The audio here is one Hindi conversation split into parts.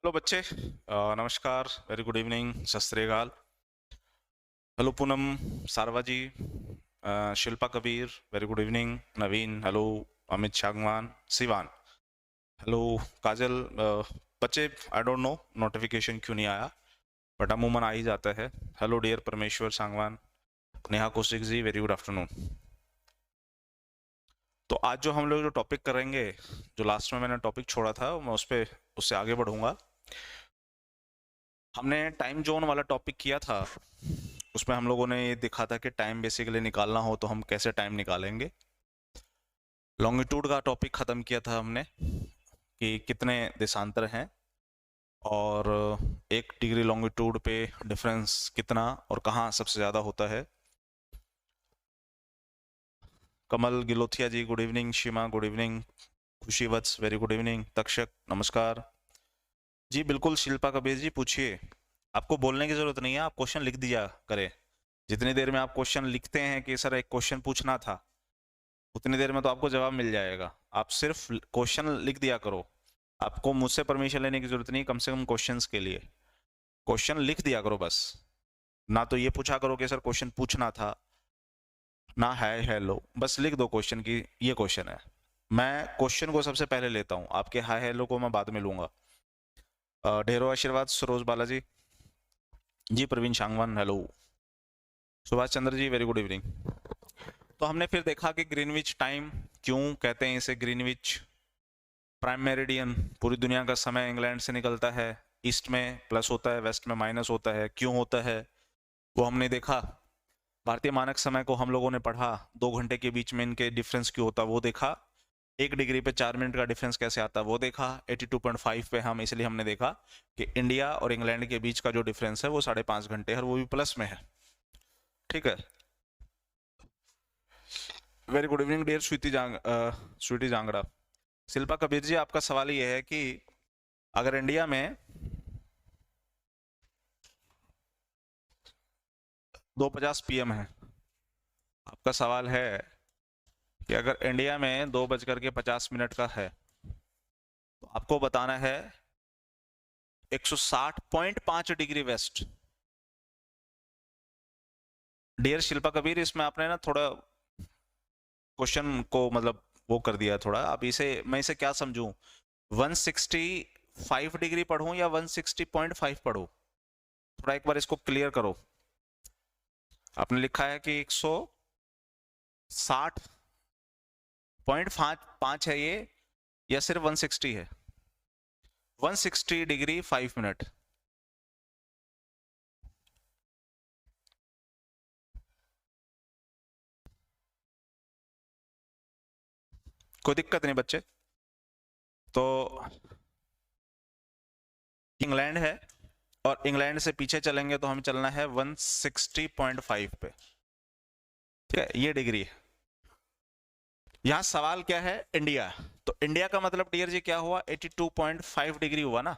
हेलो बच्चे, नमस्कार, वेरी गुड इवनिंग, सत श्री अकाल। Hello Poonam, Sarva ji, Shilpa Kabir, very good evening. Naveen, hello. Amit Shagwan, Siwan, hello. Kajal, बच्चे आई डोंट नो नोटिफिकेशन क्यों नहीं आया, बट अमूमन आ ही जाता है। हेलो डियर परमेश्वर Sangwan, Neha Kaushik ji, very good afternoon. तो आज जो हम लोग जो टॉपिक करेंगे, जो लास्ट में मैंने टॉपिक छोड़ा था, मैं उससे आगे बढ़ूंगा। हमने टाइम जोन वाला टॉपिक किया था, उसमें हम लोगों ने ये देखा था कि टाइम बेसिकली निकालना हो तो हम कैसे टाइम निकालेंगे। लॉन्गिट्यूड का टॉपिक खत्म किया था हमने कि कितने देशांतर हैं और 1 डिग्री लॉन्गिट्यूड पे डिफरेंस कितना और कहाँ सबसे ज़्यादा होता है। Kamal Gilothia ji, good evening. Shima, good evening. Khushi Vats, very good evening. Takshak, नमस्कार जी। बिल्कुल शिल्पा कबीर जी, पूछिए। आपको बोलने की जरूरत नहीं है, आप क्वेश्चन लिख दिया करें। जितनी देर में आप क्वेश्चन लिखते हैं कि सर एक क्वेश्चन पूछना था, उतनी देर में तो आपको जवाब मिल जाएगा। आप सिर्फ क्वेश्चन लिख दिया करो। आपको मुझसे परमिशन लेने की जरूरत नहीं, कम से कम क्वेश्चंस के लिए क्वेश्चन लिख दिया करो बस। ना तो ये पूछा करो कि सर क्वेश्चन पूछना था, ना है हेलो, बस लिख दो क्वेश्चन की ये क्वेश्चन है। मैं क्वेश्चन को सबसे पहले लेता हूँ, आपके हाय हेलो को मैं बाद में लूंगा। ढेरों आशीर्वाद सरोज बालाजी जी। Praveen Sangwan, hello. Subhash Chandra ji, very good evening. तो हमने फिर देखा कि ग्रीनविच टाइम, क्यों कहते हैं इसे ग्रीनविच प्राइम मेरिडियन। पूरी दुनिया का समय इंग्लैंड से निकलता है, ईस्ट में प्लस होता है, वेस्ट में माइनस होता है। क्यों होता है वो हमने देखा। भारतीय मानक समय को हम लोगों ने पढ़ा, 2 घंटे के बीच में इनके डिफरेंस क्यों होता वो देखा। 1 डिग्री पे 4 मिनट का डिफरेंस कैसे आता वो देखा। 82.5 पे हम इसलिए हमने देखा कि इंडिया और इंग्लैंड के बीच का जो डिफरेंस है वो 5.5 घंटे है और वो भी प्लस में है। ठीक है, very good evening dear Sweety Jangra. Shilpa Kabir ji, आपका सवाल ये है कि अगर इंडिया में 2:50 PM है, आपका सवाल है कि अगर इंडिया में 2:50 का है तो आपको बताना है 160.5 degree west. Dear Shilpa Kabir, इसमें आपने ना थोड़ा क्वेश्चन को मतलब वो कर दिया थोड़ा। अब इसे मैं इसे क्या समझूं, 165 डिग्री पढ़ूं या 160.5 पढ़ूं? थोड़ा एक बार इसको क्लियर करो। आपने लिखा है कि 160.5 है ये, या सिर्फ 160 है? 160 डिग्री 5 मिनट। कोई दिक्कत नहीं बच्चे। तो इंग्लैंड है और इंग्लैंड से पीछे चलेंगे तो हमें चलना है 160.5 पे। ठीक है, ये डिग्री है। यहां सवाल क्या है, इंडिया। तो इंडिया का मतलब डियर जी क्या हुआ, 82.5 डिग्री हुआ ना,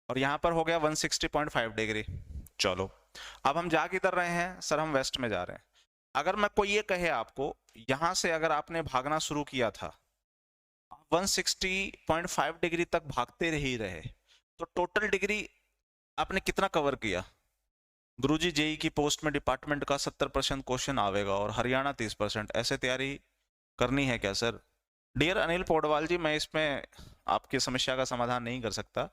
और यहां पर हो गया 160.5 डिग्री। चलो, अब हम जा किधर रहे हैं सर, हम वेस्ट में जा रहे हैं। अगर मैं कोई ये कहे आपको, यहां से अगर आपने भागना शुरू किया था, 160.5 डिग्री तक भागते ही रहे, तो टोटल डिग्री आपने कितना कवर किया? गुरुजी, जेई की पोस्ट में डिपार्टमेंट का 70% क्वेश्चन आवेगा और हरियाणा 30%, ऐसे तैयारी करनी है क्या सर? डियर अनिल पौडवाल जी, मैं इसमें आपकी समस्या का समाधान नहीं कर सकता,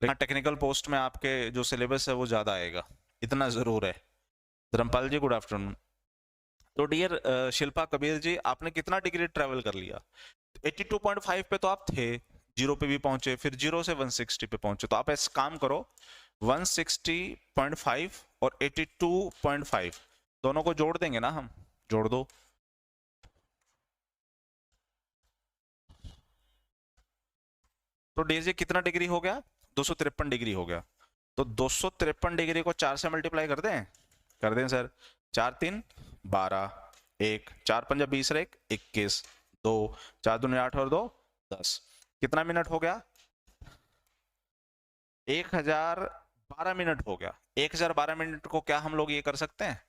लेकिन टेक्निकल पोस्ट में आपके जो सिलेबस है वो ज्यादा आएगा, इतना जरूर है। धर्मपाल जी, गुड आफ्टरनून। तो डियर शिल्पा कबीर जी, आपने कितना डिग्री ट्रेवल कर लिया? 82.5 पे तो आप थे, जीरो पे भी पहुंचे, फिर जीरो से 160 पे पहुंचे। तो आप ऐसा काम करो, 160.5 और 82.5 दोनों को जोड़ देंगे ना हम, जोड़ दो। तो डेज कितना डिग्री हो गया, 253 डिग्री हो गया। तो 253 डिग्री को 4 से मल्टीप्लाई कर दें सर। 4×3 = 12, 1 4×5 = 20, 21, 2 4×2 = 8 और 2 10। कितना मिनट हो गया? 1012 मिनट हो गया। 1012 मिनट को क्या हम लोग ये कर सकते हैं,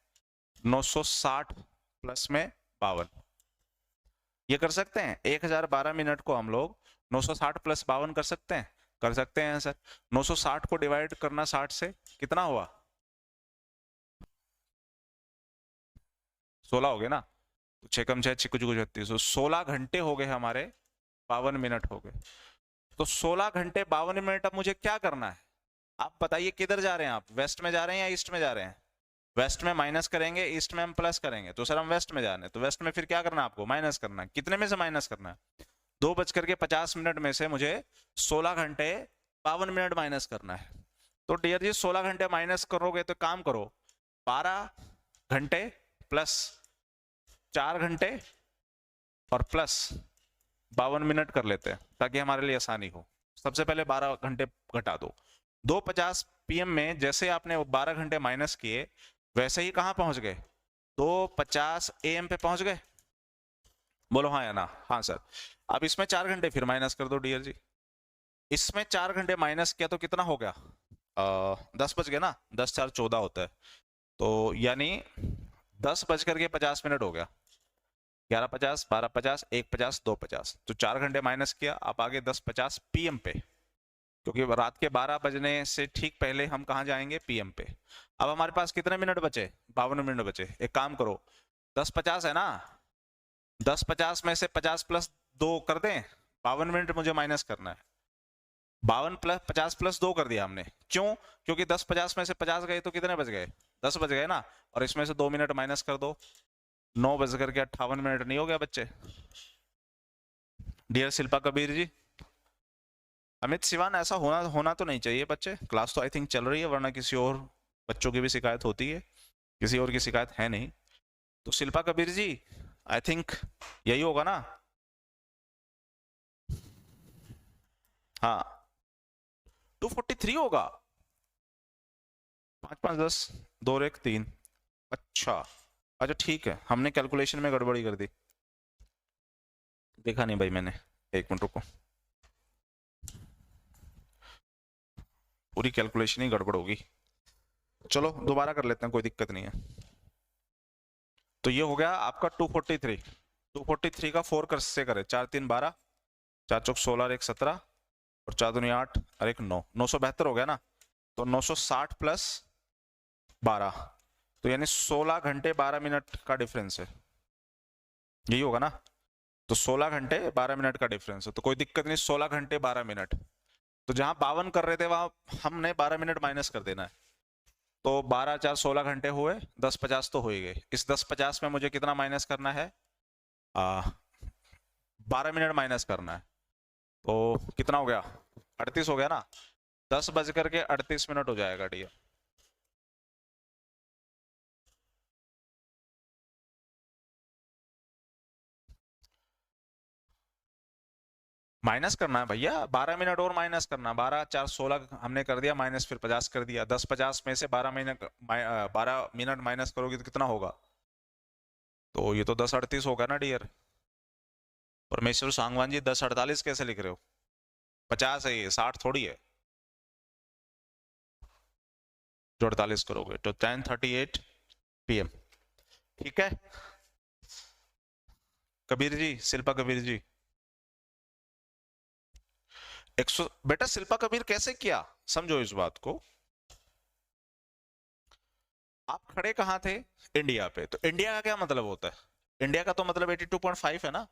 960 प्लस में 52, ये कर सकते हैं। 1012 मिनट को हम लोग 960 प्लस 52 कर सकते हैं। कर सकते हैं सर। 960 को डिवाइड करना 60 से, कितना हुआ? 16 हो गए ना, तो 6 कम 6 6 कुछ 36, 16 घंटे हो गए हमारे, 52 मिनट हो गए। तो 16 घंटे 52 मिनट, अब मुझे क्या करना है आप बताइए? किधर जा रहे हैं आप? वेस्ट में जा रहे हैं या ईस्ट में जा रहे हैं? वेस्ट में माइनस करेंगे, ईस्ट में हम प्लस करेंगे, तो सर हम वेस्ट में जा रहे हैं, तो वेस्ट में फिर क्या करना है आपको? माइनस करना है। कितने में से माइनस करना है? 2:50 में से मुझे 16 घंटे 52 मिनट माइनस करना है। तो डियर जी 16 घंटे माइनस करोगे तो काम करो, 12 घंटे प्लस 4 घंटे और प्लस 52 मिनट कर लेते हैं ताकि हमारे लिए आसानी हो। सबसे पहले 12 घंटे घटा दो। 2:50 PM में जैसे आपने 12 घंटे माइनस किए, वैसे ही कहां पहुंच गए? 2:50 AM पे पहुंच गए। बोलो हाँ या ना? हाँ सर। अब इसमें 4 घंटे फिर माइनस कर दो डियर जी। इसमें 4 घंटे माइनस किया तो कितना हो गया? 10 बज गए ना, 10 4 14 होता है, तो यानी 10:50 हो गया। 11:50, 12:50, 1:50, 2:50, तो 4 घंटे माइनस किया। आप आगे 10:50 PM पे, क्योंकि रात के 12 बजने से ठीक पहले हम कहाँ जाएंगे? PM पे। अब हमारे पास कितने मिनट बचे? 52 मिनट बचे। एक काम करो, 10:50 है ना, 10:50 में से 50 प्लस 2 कर दें, 52 मिनट मुझे माइनस करना है। 52 प्लस 50 प्लस 2 कर दिया हमने, क्यों? क्योंकि 10:50 में से 50 गए तो कितने बच गए? 10 बच गए ना, और इसमें से 2 मिनट माइनस कर दो, 9:58 नहीं हो गया बच्चे? डियर शिल्पा कबीर जी, अमित सिवान, ऐसा होना होना तो नहीं चाहिए बच्चे। क्लास तो आई थिंक चल रही है, वरना किसी और बच्चों की भी शिकायत होती है, किसी और की शिकायत है नहीं। तो शिल्पा कबीर जी आई थिंक यही होगा ना? हाँ 243 होगा। 5 5 10 2 और 1 3। अच्छा अच्छा ठीक है, हमने कैलकुलेशन में गड़बड़ी कर दी, देखा नहीं भाई मैंने। एक मिनट रुको, पूरी कैलकुलेशन ही गड़बड़ होगी। चलो दोबारा कर लेते हैं, कोई दिक्कत नहीं है। तो ये हो गया आपका 243। 243 का 4 कर से करें, 4 3 12, 4 चौक 16 और 1 17, और 4 दूनी 8 और 1 9, 972 हो गया ना। तो 960 प्लस 12, तो यानी 16 घंटे 12 मिनट का डिफरेंस है, यही होगा ना? तो 16 घंटे 12 मिनट का डिफरेंस है, तो कोई दिक्कत नहीं, 16 घंटे 12 मिनट। तो जहां 52 कर रहे थे वहां हमने 12 मिनट माइनस कर देना है। तो 12 4 16 घंटे हुए, 10:50 तो हो ही गए। इस 10:50 में मुझे कितना माइनस करना है? 12 मिनट माइनस करना है, तो कितना हो गया? 38 हो गया ना। 10:38 हो जाएगा डियर। माइनस करना है भैया, 12 मिनट और माइनस करना। 12 4 16 हमने कर दिया माइनस, फिर 50 कर दिया। 10:50 में से 12 मिनट माइनस करोगे तो कितना होगा? तो ये तो 10:38 होगा ना डियर। परमेश्वर सांगवान जी 10:48 कैसे लिख रहे हो? 50 है ये, 60 थोड़ी है जो 48 करोगे। तो 10:38 PM। ठीक है कबीर जी, शिल्पा कबीर जी। बेटा शिल्पा कबीर कैसे किया, समझो इस बात को। आप खड़े कहां थे? इंडिया पे। तो इंडिया का क्या मतलब होता है? इंडिया का तो मतलब 82.5 है ना।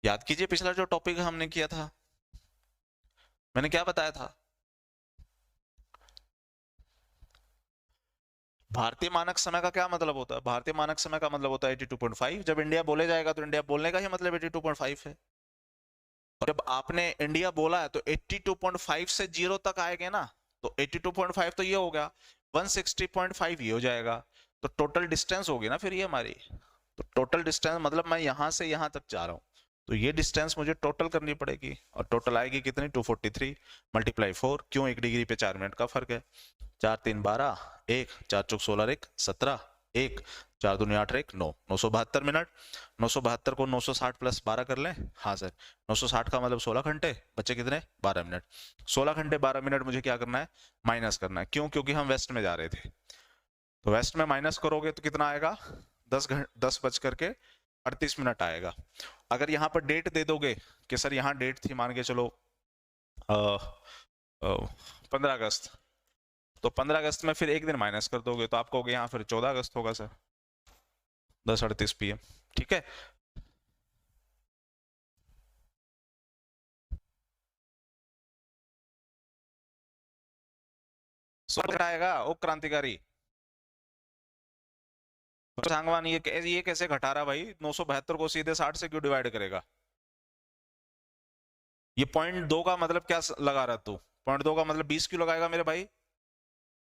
याद कीजिए पिछला जो टॉपिक हमने किया था, मैंने क्या बताया था? भारतीय मानक समय का क्या मतलब होता है? भारतीय मानक समय का मतलब होता है 82.5। जब इंडिया बोले जाएगा तो इंडिया बोलने का ही मतलब 82.5 है। और जब आपने इंडिया बोला है तो 82.5 से 0 तक आएंगे ना, तो 82.5 तो ये हो गया, 160.5 ये हो जाएगा। तो टोटल डिस्टेंस होगी ना फिर ये हमारी। तो टोटल डिस्टेंस मतलब मैं यहां से यहां तक जा रहा हूं, तो ये डिस्टेंस मुझे टोटल करनी पड़ेगी, और टोटल आएगी कितनी? 243 मल्टीप्लाई 4। क्यों? 1 डिग्री पे 4 मिनट का फर्क है। 4 3 12, 1 4 चौक 16 1 17, 1 4 दूनी 8 1 9, 972 मिनट। 972 को 960 प्लस 12 कर लें। हाँ सर, 960 का मतलब 16 घंटे, बच्चे कितने? 12 मिनट। 16 घंटे 12 मिनट मुझे क्या करना है? माइनस करना है। क्यों? क्योंकि हम वेस्ट में जा रहे थे, तो वेस्ट में माइनस करोगे तो कितना आएगा? 10:38 आएगा। अगर यहाँ पर डेट दे दोगे कि सर यहाँ डेट थी, मान के चलो 15 अगस्त। तो 15 अगस्त में फिर एक दिन माइनस कर दोगे तो आपको यहाँ फिर 14 अगस्त होगा सर, 10:38 PM। ठीक है, घटाएगा ओ क्रांतिकारी सांगवान, ये कैसे घटा रहा भाई? 972 को सीधे 60 से क्यों डिवाइड करेगा? ये 0.2 का मतलब क्या लगा रहा तू? 0.2 का मतलब 20 क्यों लगाएगा मेरे भाई?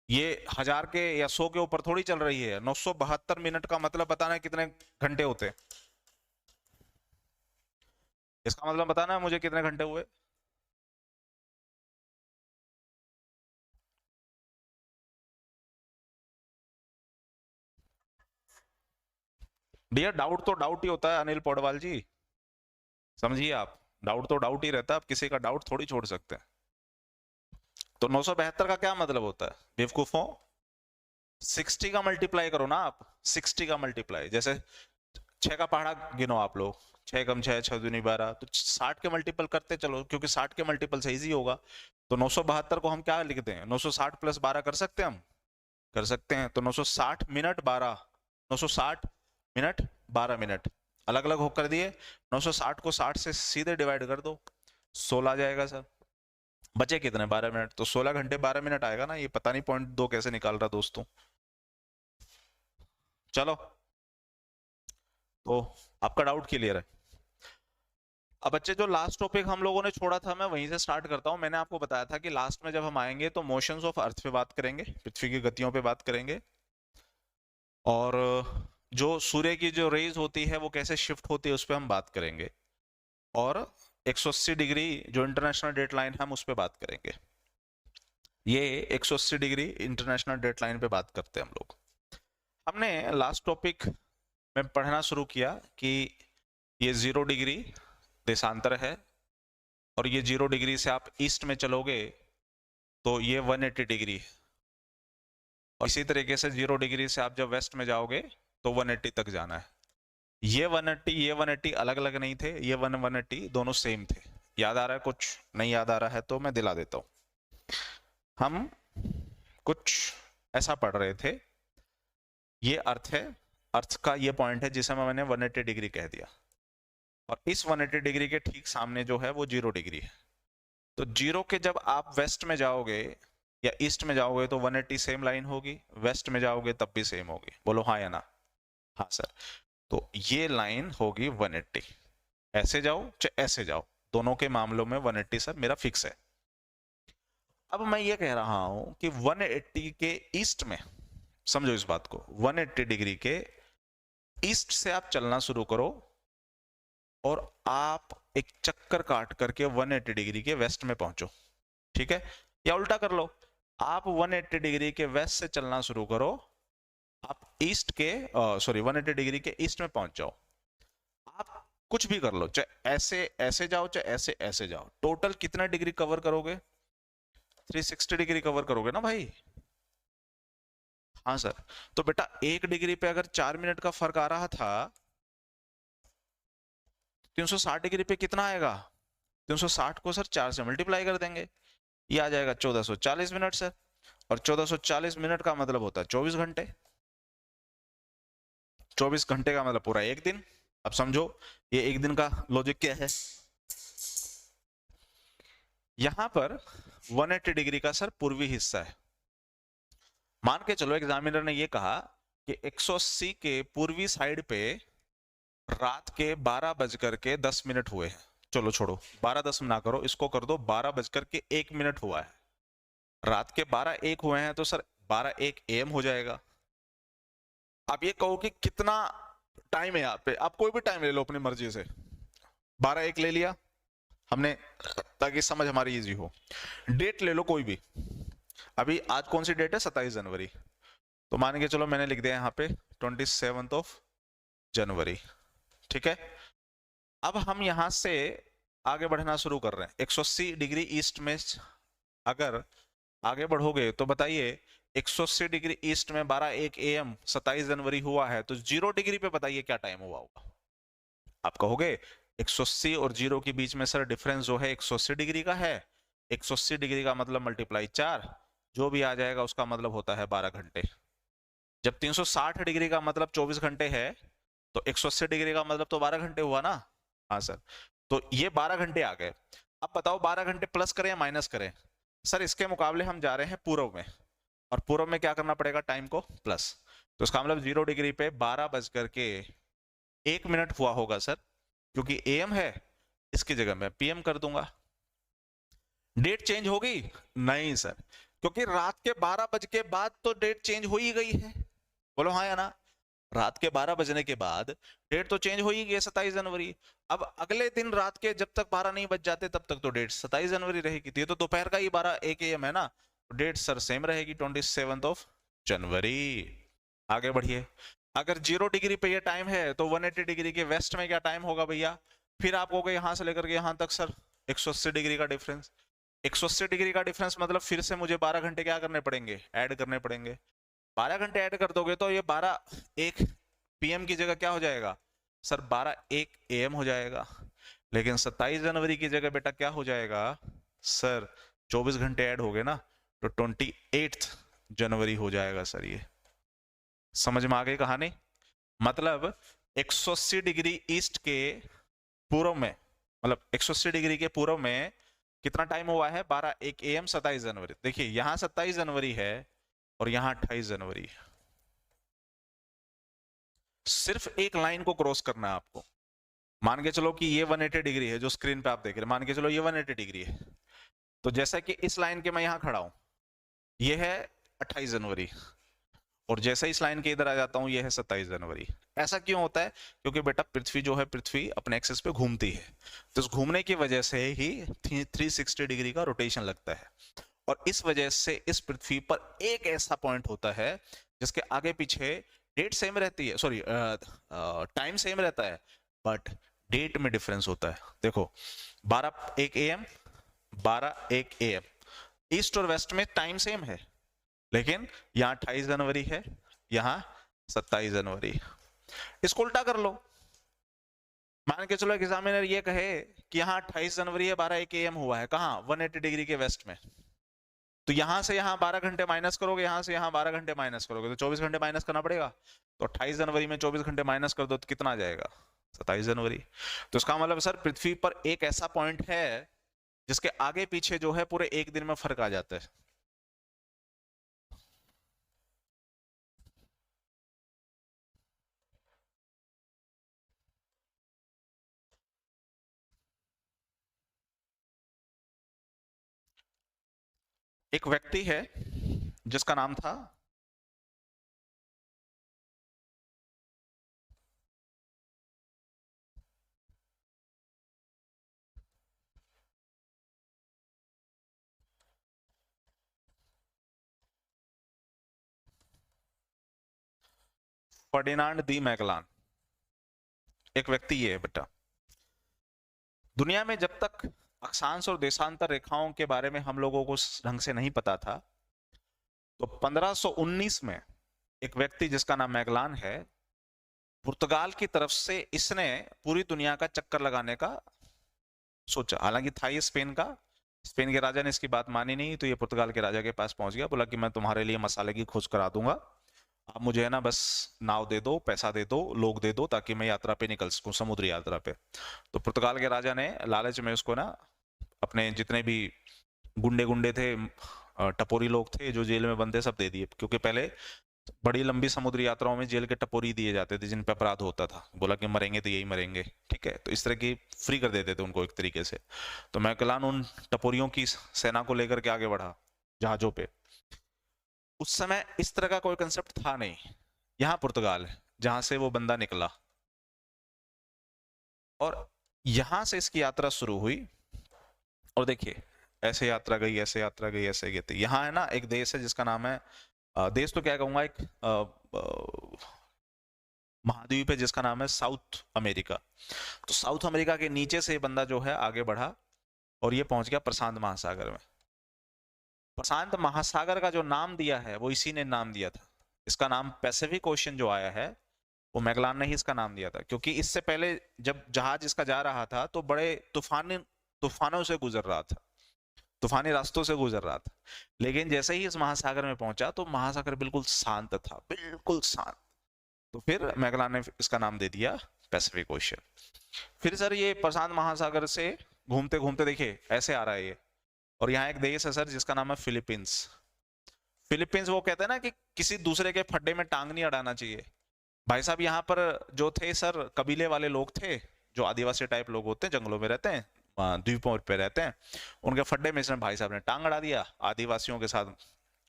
ये 1000 के या 100 के ऊपर थोड़ी चल रही है। 972 मिनट का मतलब बताना है कितने घंटे होते हैं। इसका मतलब बताना है मुझे कितने घंटे हुए। डियर, डाउट तो डाउट ही होता है अनिल पौडवाल जी, समझिए आप। डाउट तो डाउट ही रहता है, आप किसी का डाउट थोड़ी छोड़ सकते हैं। तो 972 का क्या मतलब होता है बेवकूफों? 60 का मल्टीप्लाई करो ना आप, 60 का मल्टीप्लाई। जैसे 6 का पहाड़ा गिनो आप लोग, 6 कम 6, 6 दूनी 12, तो 60 के मल्टीपल करते चलो, क्योंकि 60 के मल्टीपल से इजी होगा। तो 972 को हम क्या लिखते हैं? 960 प्लस 12 कर सकते हैं हम, कर सकते हैं। तो 960 मिनट 12, 960 मिनट 12 मिनट अलग अलग होकर दिए। 960 को 60 से सीधे डिवाइड कर दो, 16 आ जाएगा सर। बचे कितने? 12 मिनट। तो 16 घंटे 12 मिनट आएगा ना। ये पता नहीं 0.2 कैसे निकाल रहा दोस्तों। चलो, तो आपका डाउट क्लियर है। अब बच्चे, जो लास्ट टॉपिक हम लोगों ने छोड़ा था मैं वहीं से स्टार्ट करता हूं। मैंने आपको बताया था कि लास्ट में जब हम आएंगे तो मोशंस ऑफ अर्थ पे बात करेंगे, पृथ्वी की गतियों पे बात करेंगे, और जो सूर्य की जो रेज होती है वो कैसे शिफ्ट होती है उस पर हम बात करेंगे, और 180 डिग्री जो इंटरनेशनल डेट लाइन है हम उस पर बात करेंगे। ये 180 डिग्री इंटरनेशनल डेट लाइन पे बात करते हैं हम लोग। हमने लास्ट टॉपिक में पढ़ना शुरू किया कि ये 0 डिग्री देशांतर है, और ये 0 डिग्री से आप ईस्ट में चलोगे तो ये 180 डिग्री है, और इसी तरीके से 0 डिग्री से आप जब वेस्ट में जाओगे तो 180 तक जाना है। ये 180 अलग अलग नहीं थे, ये 180 दोनों सेम थे। याद आ रहा है? कुछ नहीं याद आ रहा है तो मैं दिला देता हूं। हम कुछ ऐसा पढ़ रहे थे, ये अर्थ है, अर्थ का ये पॉइंट है जिसे मैंने 180 डिग्री कह दिया, और इस 180 डिग्री के ठीक सामने जो है वो 0 डिग्री है। तो 0 के जब आप वेस्ट में जाओगे या ईस्ट में जाओगे तो 180 सेम लाइन होगी, वेस्ट में जाओगे तब भी सेम होगी। बोलो हाँ या ना? हाँ सर। तो ये लाइन होगी 180। ऐसे जाओ चाहे ऐसे जाओ, दोनों के मामलों में 180 सर मेरा फिक्स है। अब मैं ये कह रहा हूं कि 180 के ईस्ट में, समझो इस बात को, 180 डिग्री के ईस्ट से आप चलना शुरू करो, और आप एक चक्कर काट करके 180 डिग्री के वेस्ट में पहुंचो। ठीक है, या उल्टा कर लो, आप 180 डिग्री के वेस्ट से चलना शुरू करो, आप ईस्ट के 180 डिग्री के ईस्ट में पहुंच जाओ। आप कुछ भी कर लो, चाहे ऐसे ऐसे जाओ चाहे ऐसे ऐसे जाओ, टोटल कितना डिग्री कवर करोगे? 360 डिग्री कवर करोगे ना भाई? हाँ सर। तो बेटा 1 डिग्री पे अगर 4 मिनट का फर्क आ रहा था, 360 डिग्री पे कितना आएगा? 360 को सर 4 से मल्टीप्लाई कर देंगे, ये आ जाएगा 1440 मिनट सर। और 1440 मिनट का मतलब होता है 24 घंटे। 24 घंटे का मतलब पूरा एक दिन। अब समझो ये एक दिन का लॉजिक क्या है। यहां पर 180 डिग्री का सर पूर्वी हिस्सा है। मान के चलो एग्जामिनर ने ये कहा कि 180 के पूर्वी साइड पे रात के 12:10 हुए हैं। चलो छोड़ो, 12:10 ना करो, इसको कर दो 12:01 हुआ है। रात के 12:01 हुए हैं तो सर 12:01 AM हो जाएगा। आप ये कहो कि कितना टाइम है यहाँ पे, आप कोई भी टाइम ले लो अपनी मर्जी से। 12:01 ले लिया हमने ताकि समझ हमारी इजी हो। डेट ले लो कोई भी, अभी आज कौन सी डेट है? 27 जनवरी। तो मान के चलो मैंने लिख दिया यहाँ पे 27 जनवरी। ठीक है, अब हम यहां से आगे बढ़ना शुरू कर रहे हैं। 180 डिग्री ईस्ट में अगर आगे बढ़ोगे तो बताइए 180 डिग्री ईस्ट में 12:01 AM 27 जनवरी हुआ है, तो 0 डिग्री पे बताइए क्या टाइम हुआ होगा? आप कहोगे 180 और 0 के बीच में सर डिफरेंस जो है 180 डिग्री का है, 180 डिग्री का मतलब मल्टीप्लाई 4, जो भी आ जाएगा उसका मतलब होता है 12 घंटे। जब 360 डिग्री का मतलब 24 घंटे है तो 180 डिग्री का मतलब तो 12 घंटे हुआ ना। हाँ सर, तो ये 12 घंटे आ गए। अब बताओ 12 घंटे प्लस करें या माइनस करें? सर इसके मुकाबले हम जा रहे हैं पूर्व में, और पूर्व में क्या करना पड़ेगा? टाइम को प्लस। तो इसका मतलब 0 डिग्री पे 12 बज कर के 1 मिनट हुआ होगा सर, क्योंकि एम है, इसकी जगह मैं पीएम कर दूंगा। डेट चेंज होगी? नहीं सर, क्योंकि रात के 12 बज के बाद तो डेट चेंज हो ही गई है। बोलो हाँ या ना? रात के 12 बजने के बाद डेट तो चेंज हो ही गई, 27 जनवरी। अब अगले दिन रात के जब तक 12 नहीं बज जाते तब तक तो डेट 27 जनवरी रहेगी। तो ये तो दोपहर का ही 1 AM है ना, तो डेट सर सेम रहेगी, 27 जनवरी। आगे बढ़िए। अगर 0 डिग्री पे ये टाइम है तो 180 डिग्री के वेस्ट में क्या टाइम होगा भैया? फिर आप कहोगे यहां से लेकर के यहां तक सर 180 डिग्री का डिफरेंस। 180 डिग्री का डिफरेंस मतलब फिर से मुझे 12 घंटे क्या करने पड़ेंगे? ऐड करने पड़ेंगे। 12 घंटे ऐड कर दोगे तो ये 12 1 PM की जगह क्या हो जाएगा सर? 12 1 AM हो जाएगा। लेकिन 27 जनवरी की जगह बेटा क्या हो जाएगा सर? 24 घंटे ऐड हो गए ना, तो 28 जनवरी हो जाएगा सर। ये समझ में आ गई कहानी? मतलब 180 डिग्री ईस्ट के पूर्व में, मतलब 180 डिग्री के पूर्व में कितना टाइम हुआ है? 12 1 AM 27 जनवरी। देखिए यहां 27 जनवरी है और यहां 28 जनवरी है। सिर्फ एक लाइन को क्रॉस करना है आपको। मान के चलो कि ये 180 डिग्री है जो स्क्रीन पे आप देख रहे हैं, मान के चलो ये 180 डिग्री है। तो जैसा कि इस लाइन के मैं यहां खड़ा हूं, ये है 28 जनवरी, और जैसे इस लाइन के इधर आ जाता हूं ये है 27 जनवरी। ऐसा क्यों होता है? क्योंकि बेटा पृथ्वी जो है, पृथ्वी अपने एक्सिस पे घूमती है, तो इस घूमने की वजह से ही 360 डिग्री का रोटेशन लगता है। और इस वजह से इस पृथ्वी पर एक ऐसा पॉइंट होता है जिसके आगे पीछे डेट सेम रहती है, सॉरी टाइम सेम रहता है, बट डेट में डिफरेंस होता है। देखो 12 1 AM, 12 1 AM, ईस्ट और वेस्ट में टाइम सेम है, लेकिन यहाँ 28 जनवरी है, यहाँ 27 जनवरी। इसको उल्टा कर लो। मान के चलो एग्जामिनर ये कहे कि यहाँ 28 जनवरी है, 12 1 AM हुआ है, कहाँ? 180 डिग्री के वेस्ट में। तो यहां से यहां 12 घंटे माइनस करोगे, यहां से यहां 12 घंटे माइनस करोगे, तो 24 घंटे माइनस करना पड़ेगा। तो 28 जनवरी में 24 घंटे माइनस कर दो तो कितना आ जाएगा? 27 जनवरी। तो इसका मतलब सर पृथ्वी पर एक ऐसा पॉइंट है जिसके आगे पीछे जो है पूरे एक दिन में फर्क आ जाता है। एक व्यक्ति है जिसका नाम था फर्डिनांड दी मैगलान। एक व्यक्ति ये है बेटा। दुनिया में जब तक अक्षांश और देशांतर रेखाओं के बारे में हम लोगों को ढंग से नहीं पता था, तो 1519 में एक व्यक्ति जिसका नाम मैगलान है, पुर्तगाल की तरफ से इसने पूरी दुनिया का चक्कर लगाने का सोचा। हालांकि था ये स्पेन का, स्पेन के राजा ने इसकी बात मानी नहीं, तो ये पुर्तगाल के राजा के पास पहुंच गया, बोला कि मैं तुम्हारे लिए मसाले की खोज करा दूंगा, आप मुझे है ना बस नाव दे दो, पैसा दे दो, लोग दे दो, ताकि मैं यात्रा पे निकल सकूं, समुद्री यात्रा पे। तो पुर्तगाल के राजा ने लालच में उसको ना अपने जितने भी गुंडे गुंडे थे, टपोरी लोग थे जो जेल में बंद थे, सब दे दिए, क्योंकि पहले बड़ी लंबी समुद्री यात्राओं में जेल के टपोरी दिए जाते थे जिन पे अपराध होता था। बोला कि मरेंगे तो यही मरेंगे, ठीक है, तो इस तरह की फ्री कर देते थे उनको एक तरीके से। तो मैगलान उन टपोरियों की सेना को लेकर के आगे बढ़ा जहाजों पे। उस समय इस तरह का कोई कंसेप्ट था नहीं। यहाँ पुर्तगाल है जहां से वो बंदा निकला, और यहां से इसकी यात्रा शुरू हुई। और देखिए ऐसे यात्रा गई, ऐसे यात्रा गई, ऐसे गई। यहाँ है ना एक देश है जिसका नाम है, देश तो क्या कहूंगा, एक महाद्वीप है जिसका नाम है साउथ अमेरिका। तो साउथ अमेरिका के नीचे से ये बंदा जो है आगे बढ़ा और ये पहुंच गया प्रशांत महासागर में। प्रशांत महासागर का जो नाम दिया है वो इसी ने नाम दिया था। इसका नाम पैसिफिक ओशन जो आया है वो मैगलान ने ही इसका नाम दिया था, क्योंकि इससे पहले जब जहाज इसका जा रहा था तो बड़े तूफानों से गुजर रहा था। तूफानी रास्तों से गुजर रहा था। लेकिन जैसे ही इस महासागर में पहुंचा तो महासागर बिल्कुल शांत था, बिल्कुल शांत। तो फिर मैगलान ने इसका नाम दे दिया पैसिफिक ओशियन। फिर सर ये प्रशांत महासागर से घूमते घूमते देखिए ऐसे आ रहा है ये, और यहाँ एक देश है सर जिसका नाम है फिलीपींस। फिलीपींस, वो कहते हैं ना कि किसी दूसरे के फड्डे में टांग नहीं अड़ाना चाहिए। भाई साहब यहाँ पर जो थे सर, कबीले वाले लोग थे, जो आदिवासी टाइप लोग होते हैं, जंगलों में रहते हैं, द्वीपों पे रहते हैं, उनके फड्डे में इसने भाई साहब ने टांग अड़ा दिया। आदिवासियों के साथ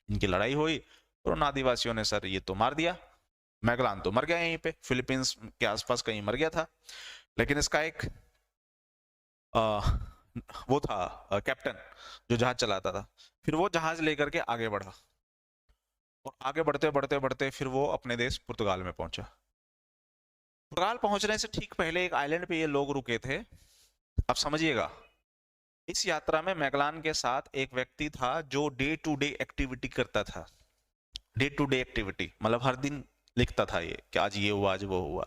इनकी लड़ाई हुई और उन आदिवासियों ने सर ये तो मार दिया। मैगलान तो मर गया यहीं पे, फिलीपींस के आसपास कहीं मर गया था। लेकिन इसका एक वो था कैप्टन जो जहाज चलाता था। फिर वो जहाज लेकर के आगे बढ़ा, और आगे बढ़ते बढ़ते बढ़ते फिर वो अपने देश पुर्तगाल में पहुंचा। पुर्तगाल पहुंचने से ठीक पहले एक आइलैंड पे ये लोग रुके थे। अब समझिएगा, इस यात्रा में मैगलान के साथ एक व्यक्ति था जो डे टू डे एक्टिविटी करता था। डे टू डे एक्टिविटी मतलब हर दिन लिखता था ये कि आज ये हुआ, आज वो हुआ।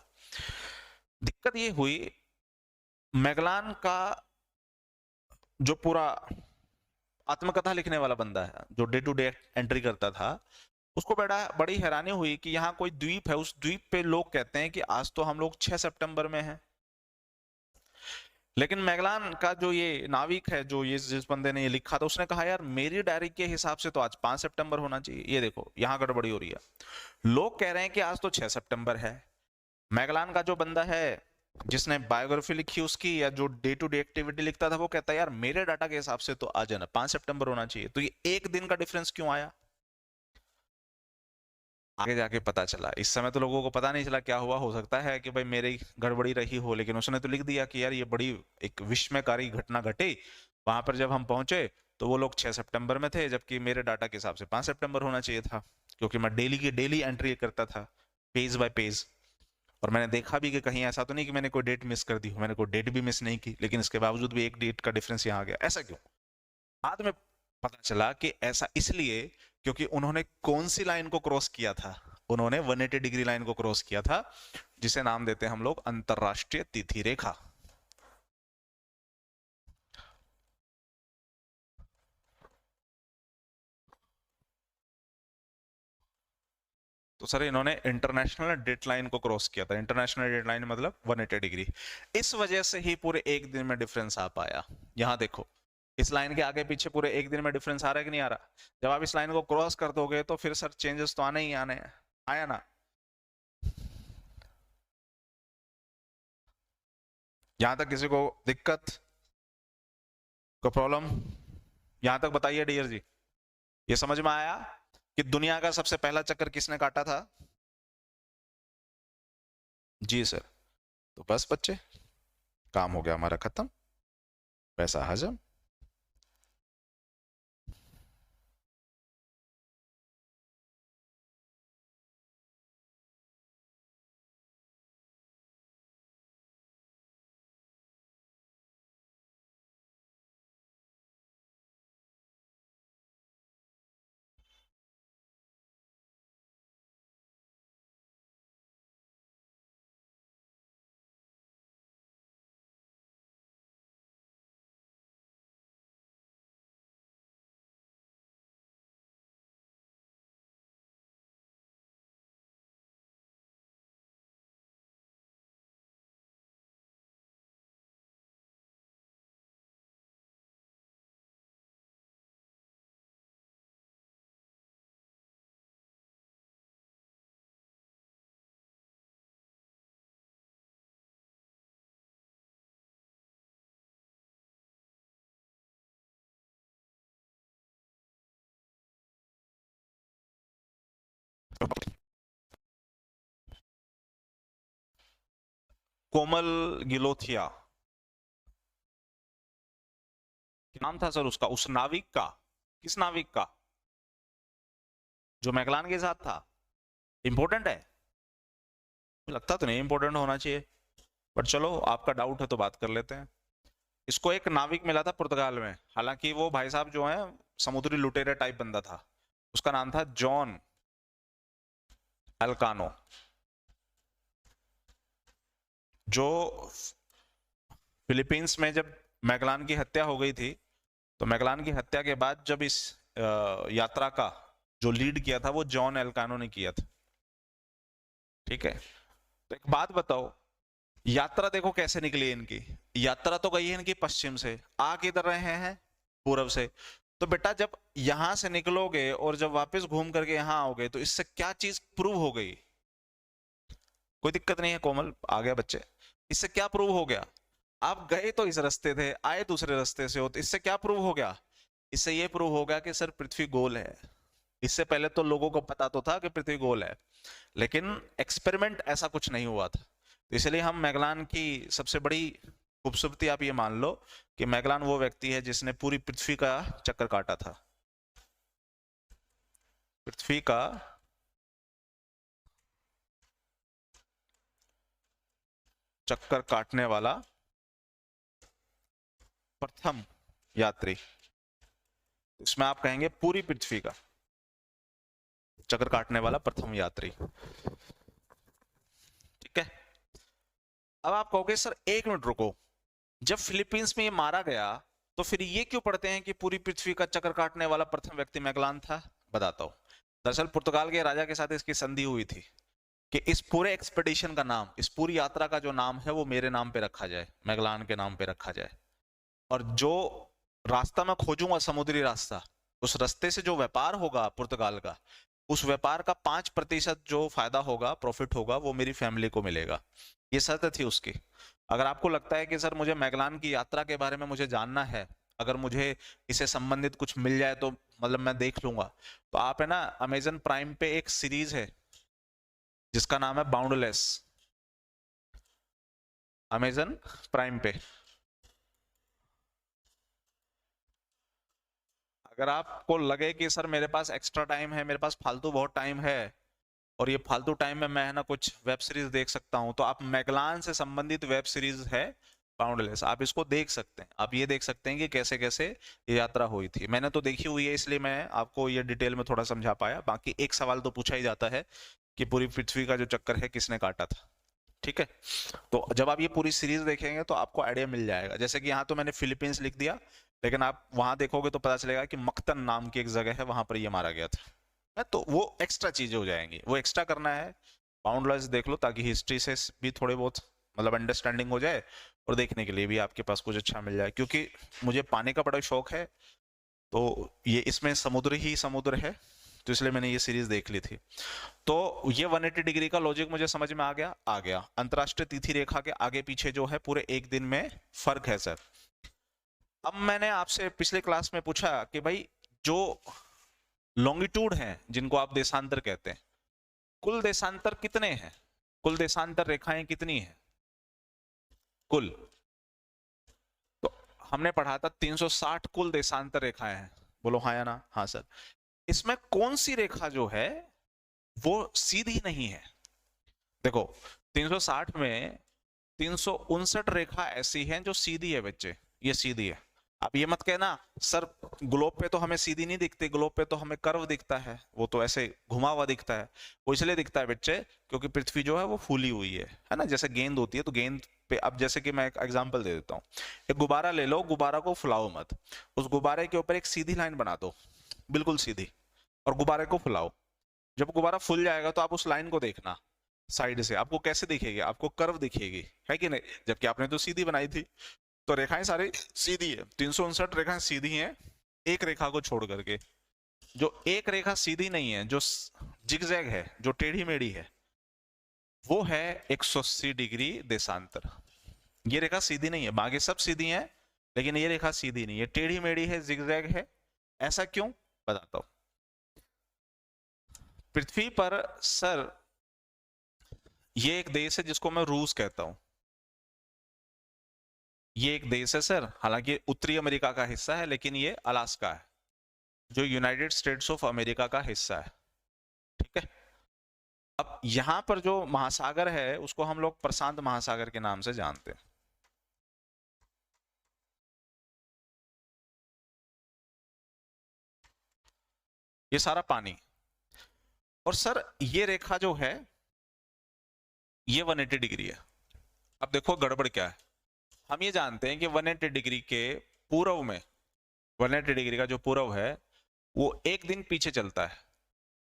दिक्कत ये हुई, मैगलान का जो पूरा आत्मकथा लिखने वाला बंदा है, जो डे टू डे एंट्री करता था, उसको बड़ी हैरानी हुई कि यहाँ कोई द्वीप है, उस द्वीप पे लोग कहते हैं कि आज तो हम लोग 6 सितंबर में हैं। लेकिन मैगलान का जो ये नाविक है, जो ये जिस बंदे ने ये लिखा था, उसने कहा यार मेरी डायरी के हिसाब से तो आज 5 सितंबर होना चाहिए। ये देखो यहाँ गड़बड़ी हो रही है। लोग कह रहे हैं कि आज तो 6 सितंबर है। मैगलान का जो बंदा है जिसने बायोग्राफी लिखी उसकी, या जो डे टू डे एक्टिविटी लिखता था, वो कहता है यार मेरे डाटा के हिसाब से तो आज है ना 5 सितंबर होना चाहिए। तो ये एक दिन का डिफरेंस क्यों आया? आगे जाके पता चला। इस समय तो लोगों को पता नहीं चला क्या हुआ। हो सकता है कि भाई मेरी गड़बड़ी रही हो, लेकिन उसने तो लिख दिया कि यार ये बड़ी एक विस्मयकारी घटना घटी। वहां पर जब हम पहुंचे तो वो लोग 6 सितंबर में थे, जबकि मेरे डाटा के हिसाब से 5 सितंबर होना चाहिए था, क्योंकि मैं डेली की डेली एंट्री करता था, पेज बाय पेज। और मैंने देखा भी कि कहीं ऐसा तो नहीं कि मैंने कोई डेट मिस कर दी हो। मैंने कोई डेट भी मिस नहीं की, लेकिन इसके बावजूद भी एक डेट का डिफरेंस यहाँ आ गया। ऐसा क्यों? बाद में पता चला कि ऐसा इसलिए क्योंकि उन्होंने कौन सी लाइन को क्रॉस किया था? उन्होंने 180 डिग्री लाइन को क्रॉस किया था, जिसे नाम देते हैं हम लोग अंतरराष्ट्रीय तिथि रेखा। तो सर इन्होंने इंटरनेशनल डेट लाइन को क्रॉस किया था। इंटरनेशनल डेट लाइन मतलब 180 डिग्री। इस वजह से ही पूरे एक दिन में डिफरेंस आ पाया। यहां देखो, इस लाइन के आगे पीछे पूरे एक दिन में डिफरेंस आ रहा है कि नहीं आ रहा? जब आप इस लाइन को क्रॉस कर दोगे तो फिर सर चेंजेस तो आने ही आने हैं। आया ना? यहां तक किसी को दिक्कत, को प्रॉब्लम? यहां तक बताइए डियर जी, ये समझ में आया कि दुनिया का सबसे पहला चक्कर किसने काटा था? जी सर। तो बस बच्चे, काम हो गया हमारा खत्म, पैसा हजम। कोमल गिलोथिया नाम था सर उसका, उस नाविक का। किस नाविक का? जो मैगलान के साथ था। इंपॉर्टेंट है? लगता तो नहीं इंपॉर्टेंट होना चाहिए, पर चलो आपका डाउट है तो बात कर लेते हैं। इसको एक नाविक मिला था पुर्तगाल में। हालांकि वो भाई साहब जो है समुद्री लुटेरे टाइप बंदा था। उसका नाम था जॉन एल्कानो। जो फिलीपींस में जब मैगलान की हत्या हो गई थी, तो मैगलान की हत्या के बाद जब इस यात्रा का जो लीड किया था वो जॉन एल्कानो ने किया था। ठीक है, तो एक बात बताओ, यात्रा देखो कैसे निकली इनकी। यात्रा तो गई है इनकी पश्चिम से, आ किधर रहे हैं, पूर्व से। तो बेटा जब यहां से निकलोगे और जब वापस घूम करके यहां आओगे तो इससे क्या चीज प्रूव हो गई? कोई दिक्कत नहीं है कोमल, आ गया बच्चे। इससे क्या प्रूव हो गया? आप गए तो इस रास्ते थे, आए दूसरे रास्ते से हो, तो इससे क्या प्रूव हो गया? इससे ये प्रूव हो गया कि सर पृथ्वी गोल है। इससे पहले तो लोगों को पता तो था कि पृथ्वी गोल है, लेकिन एक्सपेरिमेंट ऐसा कुछ नहीं हुआ था। तो इसलिए हम मैगलान की सबसे बड़ी खूबसूरती आप ये मान लो कि मैगलान वो व्यक्ति है जिसने पूरी पृथ्वी का चक्कर काटा था। पृथ्वी का चक्कर काटने वाला प्रथम यात्री। इसमें आप कहेंगे पूरी पृथ्वी का चक्कर काटने वाला प्रथम यात्री। ठीक है, अब आप कहोगे सर एक मिनट रुको, जब फिलीपींस में ये मारा गया तो फिर ये क्यों पढ़ते हैं कि पूरी पृथ्वी का चक्कर काटने वाला प्रथम व्यक्ति मैगलान था? बताता हूं। दरअसल पुर्तगाल के राजा के साथ इसकी संधि हुई थी कि इस पूरे एक्सपेडिशन का नाम, इस पूरी यात्रा का जो नाम है वो मेरे नाम पे रखा जाए, मैगलान के नाम पे रखा जाए। और जो रास्ता मैं खोजूंगा, समुद्री रास्ता, उस रास्ते से जो व्यापार होगा पुर्तगाल का, उस व्यापार का 5% जो फायदा होगा, प्रॉफिट होगा, वो मेरी फैमिली को मिलेगा। ये शर्त थी उसकी। अगर आपको लगता है कि सर मुझे मैगलान की यात्रा के बारे में मुझे जानना है, अगर मुझे इससे संबंधित कुछ मिल जाए तो मतलब मैं देख लूंगा, तो आप है ना अमेजन प्राइम पे एक सीरीज है जिसका नाम है बाउंडलेस। अमेजन प्राइम पे अगर आपको लगे कि सर मेरे पास एक्स्ट्रा टाइम है, मेरे पास फालतू बहुत टाइम है और ये फालतू टाइम में मैं है ना कुछ वेब सीरीज देख सकता हूं, तो आप मैगलान से संबंधित वेब सीरीज है बाउंडलेस, आप इसको देख सकते हैं। आप ये देख सकते हैं कि कैसे कैसे ये यात्रा हुई थी। मैंने तो देखी हुई है इसलिए मैं आपको ये डिटेल में थोड़ा समझा पाया। बाकी एक सवाल तो पूछा ही जाता है कि पूरी पृथ्वी का जो चक्कर है किसने काटा था। ठीक है, तो जब आप ये पूरी सीरीज देखेंगे तो आपको आइडिया मिल जाएगा। जैसे कि यहाँ तो मैंने फिलीपींस लिख दिया, लेकिन आप वहां देखोगे तो पता चलेगा कि मक्तन नाम की एक जगह है, वहां पर ये मारा गया था। तो वो एक्स्ट्रा चीजें हो जाएंगी, वो एक्स्ट्रा करना है। बाउंडलेस देख लो ताकि हिस्ट्री से भी थोड़े बहुत मतलब अंडरस्टैंडिंग हो जाए और देखने के लिए भी आपके पास कुछ अच्छा मिल जाए। क्योंकि मुझे पानी का बड़ा शौक है, तो ये इसमें समुद्र ही समुद्र है, तो इसलिए मैंने ये सीरीज देख ली थी। तो ये 180 डिग्री का लॉजिक मुझे समझ में आ गया। अंतरराष्ट्रीय तिथि रेखा के आगे पीछे जो है पूरे एक दिन में फर्क है सर। अब मैंने आपसे पिछले क्लास में पूछा कि भाई जो लॉन्गिट्यूड है जिनको आप देशांतर कहते हैं, कुल देशांतर कितने हैं? कुल देशांतर रेखाएं कितनी हैं कुल? तो हमने पढ़ा था 360 कुल देशांतर रेखाएं हैं। बोलो हाँ या ना? हाँ सर। इसमें कौन सी रेखा जो है वो सीधी नहीं है? देखो 360 में 359 रेखा ऐसी हैं जो सीधी है बच्चे, ये सीधी है। आप ये मत कहना सर ग्लोब पे तो हमें सीधी नहीं दिखती, ग्लोब पे तो हमें कर्व दिखता है, वो तो ऐसे घुमा हुआ दिखता है। वो इसलिए दिखता है बच्चे क्योंकि पृथ्वी जो है वो फूली हुई है ना। जैसे गेंद होती है तो गेंद पे, अब जैसे कि मैं एक एग्जांपल दे देता हूँ, एक गुब्बारा ले लो, गुब्बारा को फुलाओ मत, उस गुब्बारे के ऊपर एक सीधी लाइन बना दो, बिल्कुल सीधी, और गुब्बारे को फुलाओ। जब गुब्बारा फूल जाएगा तो आप उस लाइन को देखना साइड से, आपको कैसे दिखेगी? आपको कर्व दिखेगी, है कि नहीं? जबकि आपने तो सीधी बनाई थी। तो रेखाएं सारी सीधी है, 359 रेखाएं सीधी हैं, एक रेखा को छोड़ करके। जो एक रेखा सीधी नहीं है, जो जिगजैग है, जो टेढ़ी मेढ़ी है, वो है 180 डिग्री देशांतर। ये रेखा सीधी नहीं है, बाकी सब सीधी हैं, लेकिन ये रेखा सीधी नहीं है, टेढ़ी मेढ़ी है, जिगजैग है। ऐसा क्यों? बताता हूं। पृथ्वी पर सर ये एक देश है जिसको मैं रूस कहता हूं। ये एक देश है सर, हालांकि उत्तरी अमेरिका का हिस्सा है, लेकिन ये अलास्का है जो यूनाइटेड स्टेट्स ऑफ अमेरिका का हिस्सा है। ठीक है, अब यहां पर जो महासागर है उसको हम लोग प्रशांत महासागर के नाम से जानते हैं। ये सारा पानी, और सर ये रेखा जो है ये 180 डिग्री है। अब देखो गड़बड़ क्या है। हम ये जानते हैं कि 180 डिग्री के पूर्व में 180 डिग्री का जो पूर्व है वो एक दिन पीछे चलता है,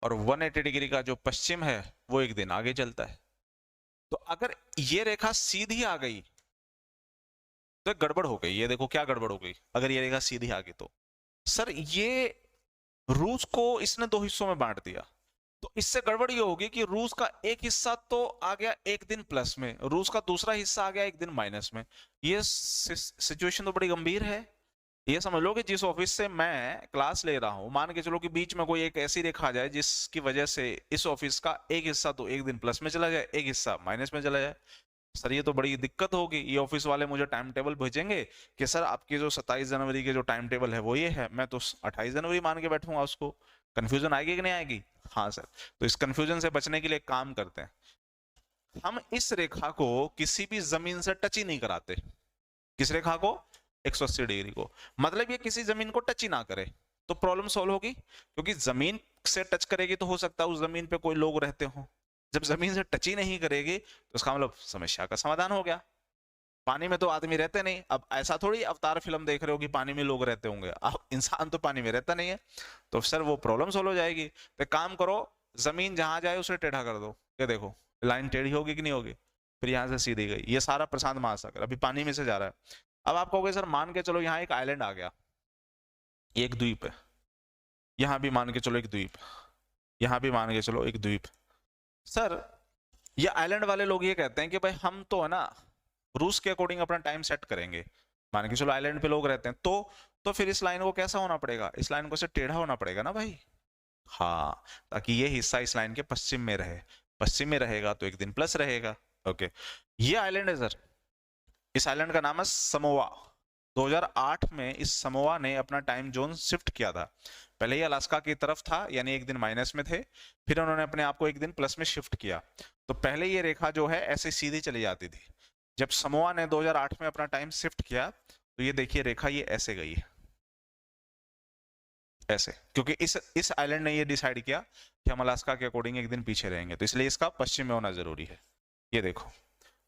और 180 डिग्री का जो पश्चिम है वो एक दिन आगे चलता है। तो अगर ये रेखा सीधी आ गई तो गड़बड़ हो गई। ये देखो क्या गड़बड़ हो गई, अगर ये रेखा सीधी आ गई तो सर ये रूस को इसने दो हिस्सों में बांट दिया, तो इससे गड़बड़ ये होगी कि रूस का एक हिस्सा तो आ गया एक दिन प्लस में, रूस का दूसरा हिस्सा आ गया एक दिन माइनस में। ये सिचुएशन तो बड़ी गंभीर है। ये समझ लो कि जिस ऑफिस से मैं क्लास ले रहा हूं, मान के चलो कि बीच में कोई एक ऐसी रेखा आ जाए जिसकी वजह से इस ऑफिस का एक हिस्सा तो एक दिन प्लस में चला जाए, एक हिस्सा माइनस में चला जाए। सर ये तो बड़ी दिक्कत होगी। ये ऑफिस वाले मुझे टाइम टेबल भेजेंगे कि सर आपकी जो 27 जनवरी के जो टाइम टेबल है वो ये है, मैं तो 28 जनवरी मान के बैठूंगा उसको। कंफ्यूजन आएगी कि नहीं आएगी? हाँ सर। तो इस कंफ्यूजन से बचने के लिए काम करते हैं, हम इस रेखा को किसी भी जमीन से टच ही नहीं कराते। किस रेखा को? 180 डिग्री को। मतलब ये किसी जमीन को टच ही ना करे तो प्रॉब्लम सॉल्व होगी, क्योंकि जमीन से टच करेगी तो हो सकता है उस जमीन पे कोई लोग रहते हो। जब जमीन से टच ही नहीं करेगी तो इसका मतलब समस्या का समाधान हो गया। पानी में तो आदमी रहते नहीं, अब ऐसा थोड़ी अवतार फिल्म देख रहे हो कि पानी में लोग रहते होंगे, अब इंसान तो पानी में रहता नहीं है, तो सर वो प्रॉब्लम सॉल्व हो जाएगी। तो काम करो, जमीन जहां जाए उसे टेढ़ा कर दो। ये देखो लाइन टेढ़ी होगी कि नहीं होगी, फिर यहां से सीधी गई। ये सारा प्रशांत महासागर अभी पानी में से जा रहा है। अब आप कहोगे सर मान के चलो यहाँ एक आइलैंड आ गया, एक द्वीप है, यहाँ भी मान के चलो एक द्वीप, यहाँ भी मान के चलो एक द्वीप। सर ये आइलैंड वाले लोग ये कहते हैं कि भाई हम तो है ना रूस के अकॉर्डिंग अपना टाइम सेट करेंगे, मान के चलो आइलैंड पे लोग रहते हैं, तो फिर इस लाइन को कैसा होना पड़ेगा? इस लाइन को से टेढ़ा होना पड़ेगा ना भाई। हाँ, ताकि ये हिस्सा इस लाइन के पश्चिम में रहे, पश्चिम में रहेगा तो एक दिन प्लस रहेगा। ओके, ये आइलैंड है सर, इस आइलैंड का नाम है समोआ। 2008 में इस समोआ ने अपना टाइम जोन शिफ्ट किया था। पहले ये अलास्का की तरफ था, यानी एक दिन माइनस में थे, फिर उन्होंने अपने आप को एक दिन प्लस में शिफ्ट किया। तो पहले ये रेखा जो है ऐसे सीधी चली जाती थी। जब समोआ ने 2008 में अपना टाइम शिफ्ट किया तो ये देखिए रेखा ये ऐसे गई है, ऐसे, क्योंकि इस आइलैंड ने ये डिसाइड किया कि हम अलास्का के अकॉर्डिंग एक दिन पीछे रहेंगे, तो इसलिए इसका पश्चिम में होना जरूरी है। ये देखो,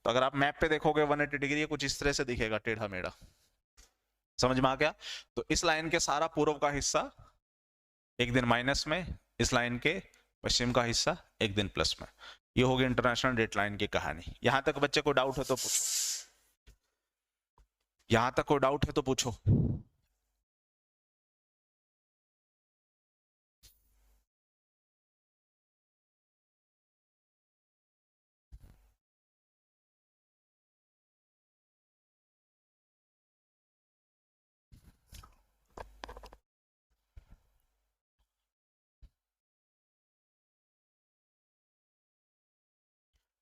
तो अगर आप मैप पे देखोगे 180 डिग्री कुछ इस तरह से दिखेगा, टेढ़ा मेढ़ा। समझ में आ गया? तो इस लाइन के सारा पूर्व का हिस्सा एक दिन माइनस में, इस लाइन के पश्चिम का हिस्सा एक दिन प्लस में। ये होगी इंटरनेशनल डेट लाइन की कहानी। यहां तक बच्चे को डाउट है तो पूछो, यहां तक कोई डाउट है तो पूछो।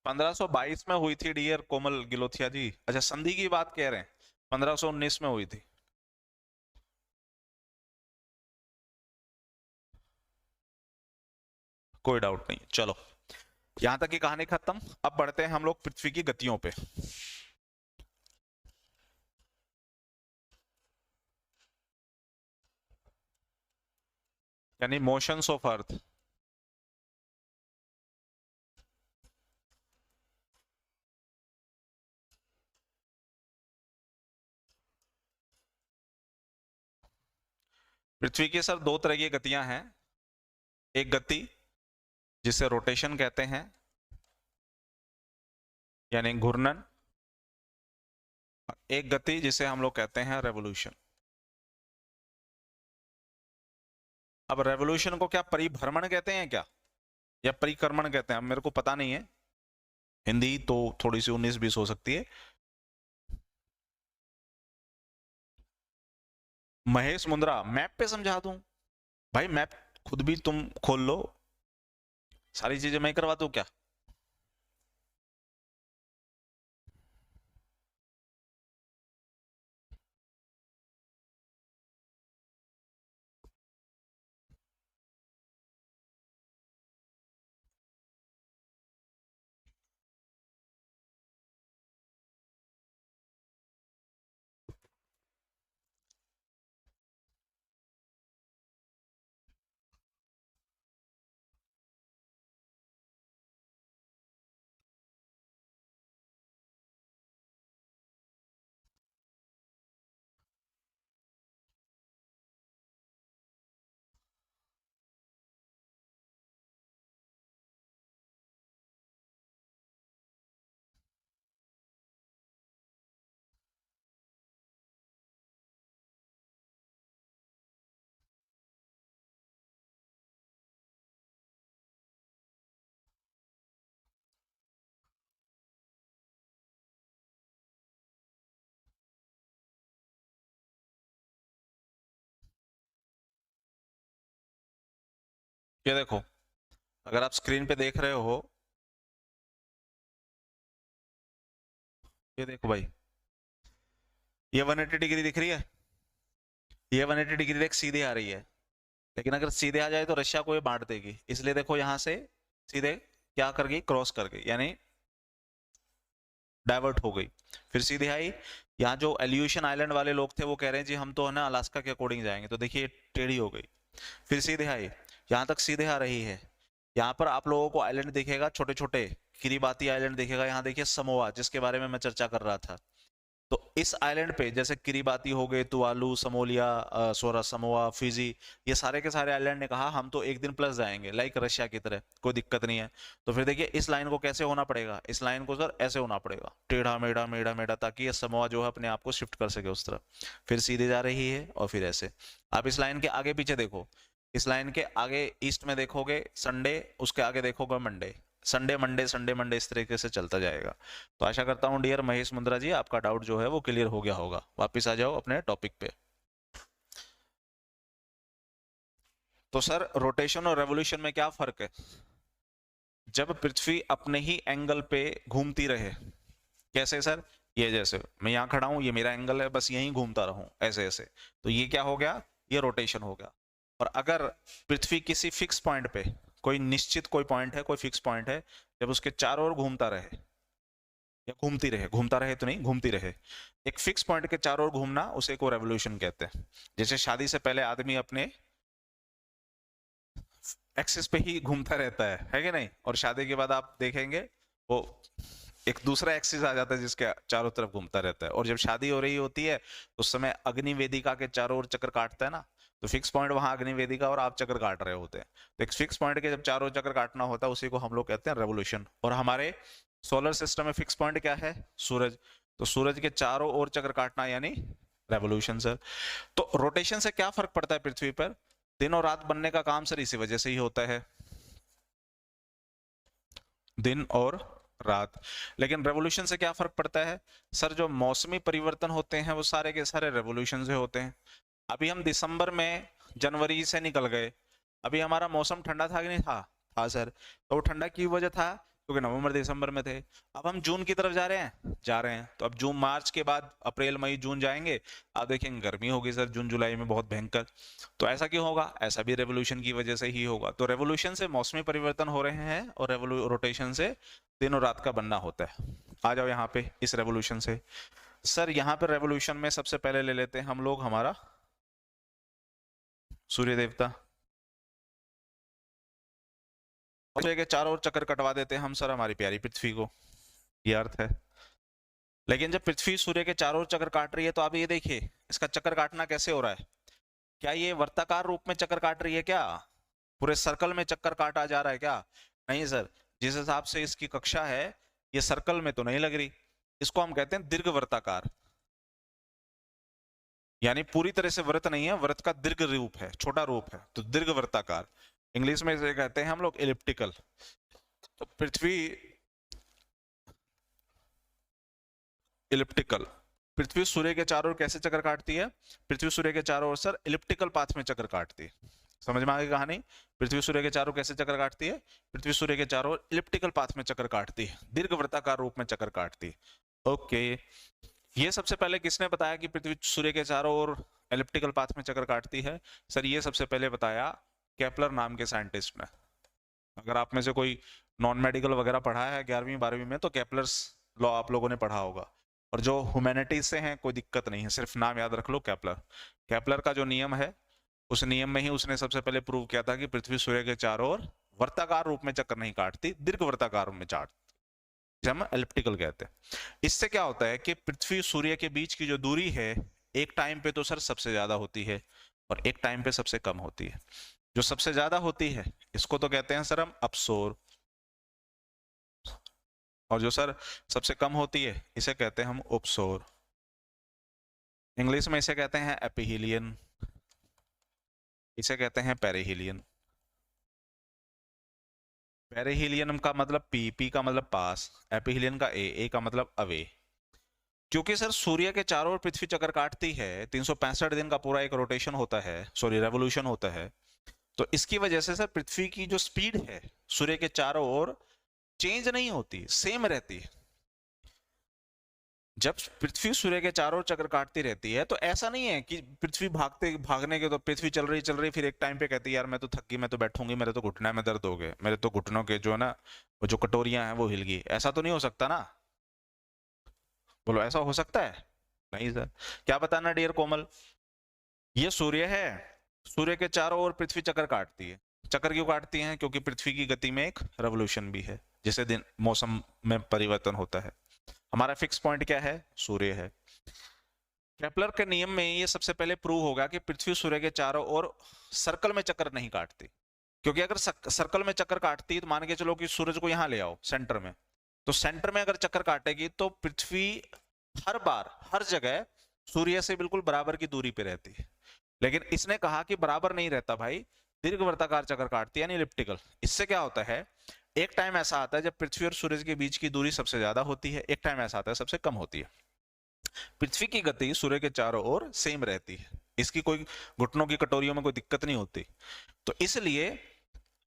1522 में हुई थी डियर कोमल गिलोथिया जी। अच्छा संधि की बात कह रहे हैं, 1519 में हुई थी। कोई डाउट नहीं, चलो यहां तक की कहानी खत्म। अब बढ़ते हैं हम लोग पृथ्वी की गतियों पे। यानी मोशंस ऑफ अर्थ। पृथ्वी की सर दो तरह की गतियां हैं। एक गति जिसे रोटेशन कहते हैं, यानी घूर्णन। एक गति जिसे हम लोग कहते हैं रेवोल्यूशन। अब रेवोल्यूशन को क्या परिभ्रमण कहते हैं क्या, या परिक्रमण कहते हैं? अब मेरे को पता नहीं है, हिंदी तो थोड़ी सी 19-20 हो सकती है। महेश मुंद्रा मैप पे समझा दूं? भाई मैप खुद भी तुम खोल लो, सारी चीजें मैं करवा दूं क्या? ये देखो, अगर आप स्क्रीन पे देख रहे हो, ये देखो भाई, ये 180 डिग्री दिख रही है, ये 180 डिग्री देख सीधे आ रही है, लेकिन अगर सीधे आ जाए तो रशिया को ये बांट देगी, इसलिए देखो यहां से सीधे क्या कर गई, क्रॉस कर गई, यानी डाइवर्ट हो गई। फिर सीधे आई, यहाँ जो एल्यूशन आइलैंड वाले लोग थे वो कह रहे हैं जी हम तो है ना अलास्का के अकॉर्डिंग जाएंगे, तो देखिए टेढ़ी हो गई। फिर सीधे आई, यहाँ तक सीधे आ रही है, यहाँ पर आप लोगों को आइलैंड दिखेगा छोटे छोटे, किरिबाती आइलैंड दिखेगा, यहाँ देखिए समोआ जिसके बारे में मैं चर्चा कर रहा था। तो इस आइलैंड पे जैसे किरिबाती हो गए, तुवालू, समोलिया, सोरा, समोआ, फिजी, ये सारे के सारे आइलैंड ने कहा हम तो एक दिन प्लस जाएंगे, लाइक रशिया की तरह, कोई दिक्कत नहीं है। तो फिर देखिए इस लाइन को कैसे होना पड़ेगा, इस लाइन को सर ऐसे होना पड़ेगा, टेढ़ा मेढ़ा मेढ़ा मेढ़ा, ताकि ये समोआ जो है अपने आप को शिफ्ट कर सके उस तरफ। फिर सीधे जा रही है और फिर ऐसे। आप इस लाइन के आगे पीछे देखो, इस लाइन के आगे ईस्ट में देखोगे संडे, उसके आगे देखोगे Monday, Sunday Monday Sunday Monday, इस तरीके से चलता जाएगा। तो आशा करता हूं डियर महेश मुंद्रा जी आपका डाउट जो है वो क्लियर हो गया होगा। वापिस आ जाओ अपने टॉपिक पे। तो सर रोटेशन और रेवोल्यूशन में क्या फर्क है? जब पृथ्वी अपने ही एंगल पे घूमती रहे, कैसे सर? ये जैसे मैं यहाँ खड़ा हूं, ये मेरा एंगल है, बस यहीं घूमता रहूं ऐसे ऐसे, तो ये क्या हो गया, ये रोटेशन हो गया। और अगर पृथ्वी किसी फिक्स पॉइंट पे, कोई निश्चित कोई पॉइंट है, कोई फिक्स पॉइंट है, जब उसके चारों ओर घूमता रहे या घूमती रहे, घूमता रहे तो नहीं, घूमती रहे, एक फिक्स पॉइंट के चारों ओर घूमना, उसे को रेवोल्यूशन कहते हैं। जैसे शादी से पहले आदमी अपने एक्सिस पे ही घूमता रहता है कि नहीं, और शादी के बाद आप देखेंगे वो एक दूसरा एक्सिस आ जाता है जिसके चारों तरफ घूमता रहता है। और जब शादी हो रही होती है तो उस समय अग्नि वेदिका के चारों ओर चक्कर काटता है ना, तो फिक्स पॉइंट वहां अग्नि वेदिका और आप चक्कर काट रहे होते हैं, तो एक फिक्स पॉइंट के जब चारों चक्कर काटना होता है उसी को हम लोग कहते हैं रेवोल्यूशन। और हमारे सोलर सिस्टम में फिक्स पॉइंट क्या है, सूरज, तो सूरज के चारों ओर चक्कर काटना यानी रेवोल्यूशन सर। तो रोटेशन से क्या फर्क पड़ता है पृथ्वी पर? दिन और रात बनने का काम सर इसी वजह से ही होता है, दिन और रात। लेकिन रेवोल्यूशन से क्या फर्क पड़ता है सर? जो मौसमी परिवर्तन होते हैं वो सारे के सारे रेवोल्यूशन से होते हैं। अभी हम दिसंबर में जनवरी से निकल गए, अभी हमारा मौसम ठंडा था कि नहीं था? था सर। तो वो ठंडा की वजह था क्योंकि नवंबर दिसंबर में थे। अब हम जून की तरफ जा रहे हैं, जा रहे हैं, तो अब जून मार्च के बाद अप्रैल मई जून जाएंगे, आप देखेंगे गर्मी होगी सर जून जुलाई में बहुत भयंकर। तो ऐसा क्यों होगा? ऐसा भी रेवोल्यूशन की वजह से ही होगा। तो रेवोल्यूशन से मौसमी परिवर्तन हो रहे हैं और रोटेशन से दिन और रात का बनना होता है। आ जाओ यहाँ पे इस रेवोल्यूशन से। सर यहाँ पे रेवोल्यूशन में सबसे पहले ले लेते हैं हम लोग हमारा सूर्य देवता, सूर्य के चारों ओर चक्कर कटवा देते हैं हम सर हमारी प्यारी पृथ्वी को, ये अर्थ है। लेकिन जब पृथ्वी सूर्य के चारों ओर चक्कर काट रही है तो आप ये देखिए इसका चक्कर काटना कैसे हो रहा है, क्या ये वर्ताकार रूप में चक्कर काट रही है क्या? पूरे सर्कल में चक्कर काटा जा रहा है क्या? नहीं सर, जिस हिसाब से इसकी कक्षा है ये सर्कल में तो नहीं लग रही, इसको हम कहते हैं दीर्घ वर्ताकार, यानी पूरी तरह से वृत्त नहीं है, वृत्त का दीर्घ रूप है, छोटा रूप है, तो दीर्घ वर्ताकार। इंग्लिश में इसे कहते हैं हम लोग एलिप्टिकल। तो पृथ्वी इलिप्टिकल, पृथ्वी सूर्य के चारों ओर कैसे चक्कर काटती है? पृथ्वी सूर्य के चारों ओर सर इलिप्टिकल पाथ में चक्कर काटती है। समझ में आ गई कहानी? पृथ्वी सूर्य के चारों कैसे चक्कर काटती है? पृथ्वी सूर्य के चारों ओर इलिप्टिकल पाथ में चक्कर काटती है, दीर्घवृत्ताकार रूप में चक्कर काटती है। ओके, ये सबसे पहले किसने बताया कि पृथ्वी सूर्य के चारों ओर इलिप्टिकल पाथ में चक्कर काटती है? सर ये सबसे पहले बताया केपलर नाम के साइंटिस्ट ने। अगर आप में से कोई नॉन मेडिकल वगैरह पढ़ा है 11वीं 12वीं में तो केपलर्स लॉ आप लोगों ने पढ़ा होगा। और जो ह्यूमैनिटीज से हैं कोई दिक्कत नहीं है, सिर्फ नाम याद रख लो केपलर। केपलर का जो नियम है उस नियम में ही उसने सबसे पहले प्रूव किया था कि पृथ्वी सूर्य के चारों ओर वर्ताकार रूप में चक्कर नहीं काटती, दीर्घ वर्ताकार रूप में काटती, हम एलिप्टिकल कहते हैं। इससे क्या होता है कि पृथ्वी सूर्य के बीच की जो दूरी है एक टाइम पे तो सर सबसे ज्यादा होती है और एक टाइम पे सबसे कम होती है। जो सबसे ज्यादा होती है इसको तो कहते हैं सर हम अपसोर, और जो सर सबसे कम होती है इसे कहते हैं हम उपसोर। इंग्लिश में इसे कहते हैं एपिहीलियन, इसे कहते हैं पेरिहीलियन। पेरिहीलियन का मतलब पी, पी का मतलब पास, एपिहीलियन का ए का मतलब अवे। क्योंकि सर सूर्य के चारों ओर पृथ्वी चक्कर काटती है, 365 दिन का पूरा एक रोटेशन होता है, सॉरी रेवोल्यूशन होता है, तो इसकी वजह से सर पृथ्वी की जो स्पीड है सूर्य के चारों ओर चेंज नहीं होती, सेम रहती है। जब पृथ्वी सूर्य के चारों ओर चक्कर काटती रहती है तो ऐसा नहीं है कि पृथ्वी भागने के, तो पृथ्वी चल रही फिर एक टाइम पे कहती है यार मैं तो थक गई, मैं तो बैठूंगी, मेरे तो घुटने में दर्द हो गए, मेरे तो घुटनों के जो है ना वो जो कटोरियां हैं वो हिल गई। ऐसा तो नहीं हो सकता ना, बोलो ऐसा हो सकता है? नहीं सर। क्या बताना डियर कोमल? ये सूर्य है, सूर्य के चारों ओर पृथ्वी चक्कर काटती है। चक्कर क्यों काटती है? क्योंकि पृथ्वी की गति में एक रेवोल्यूशन भी है, जिससे दिन मौसम में परिवर्तन होता है। हमारा फिक्स पॉइंट क्या है? सूर्य है। केपलर के नियम में ये सबसे पहले प्रूव होगा कि पृथ्वी सूर्य के चारों ओर सर्कल में चक्कर नहीं काटती। क्योंकि अगर सर्कल में चक्कर काटती तो मान के चलो कि सूरज को यहां ले आओ सेंटर में, तो सेंटर में अगर चक्कर काटेगी तो पृथ्वी हर बार हर जगह सूर्य से बिल्कुल बराबर की दूरी पे रहती है। लेकिन इसने कहा कि बराबर नहीं रहता भाई, दीर्घवृत्ताकार चक्कर काटती है, यानी इलिप्टिकल। इससे क्या होता है, एक टाइम ऐसा आता है जब पृथ्वी और सूरज के बीच की दूरी सबसे ज्यादा होती है, एक टाइम ऐसा आता है सबसे कम होती है। पृथ्वी की गति सूर्य के चारों ओर सेम रहती है, इसकी कोई घुटनों की कटोरियों में कोई दिक्कत नहीं होती। तो इसलिए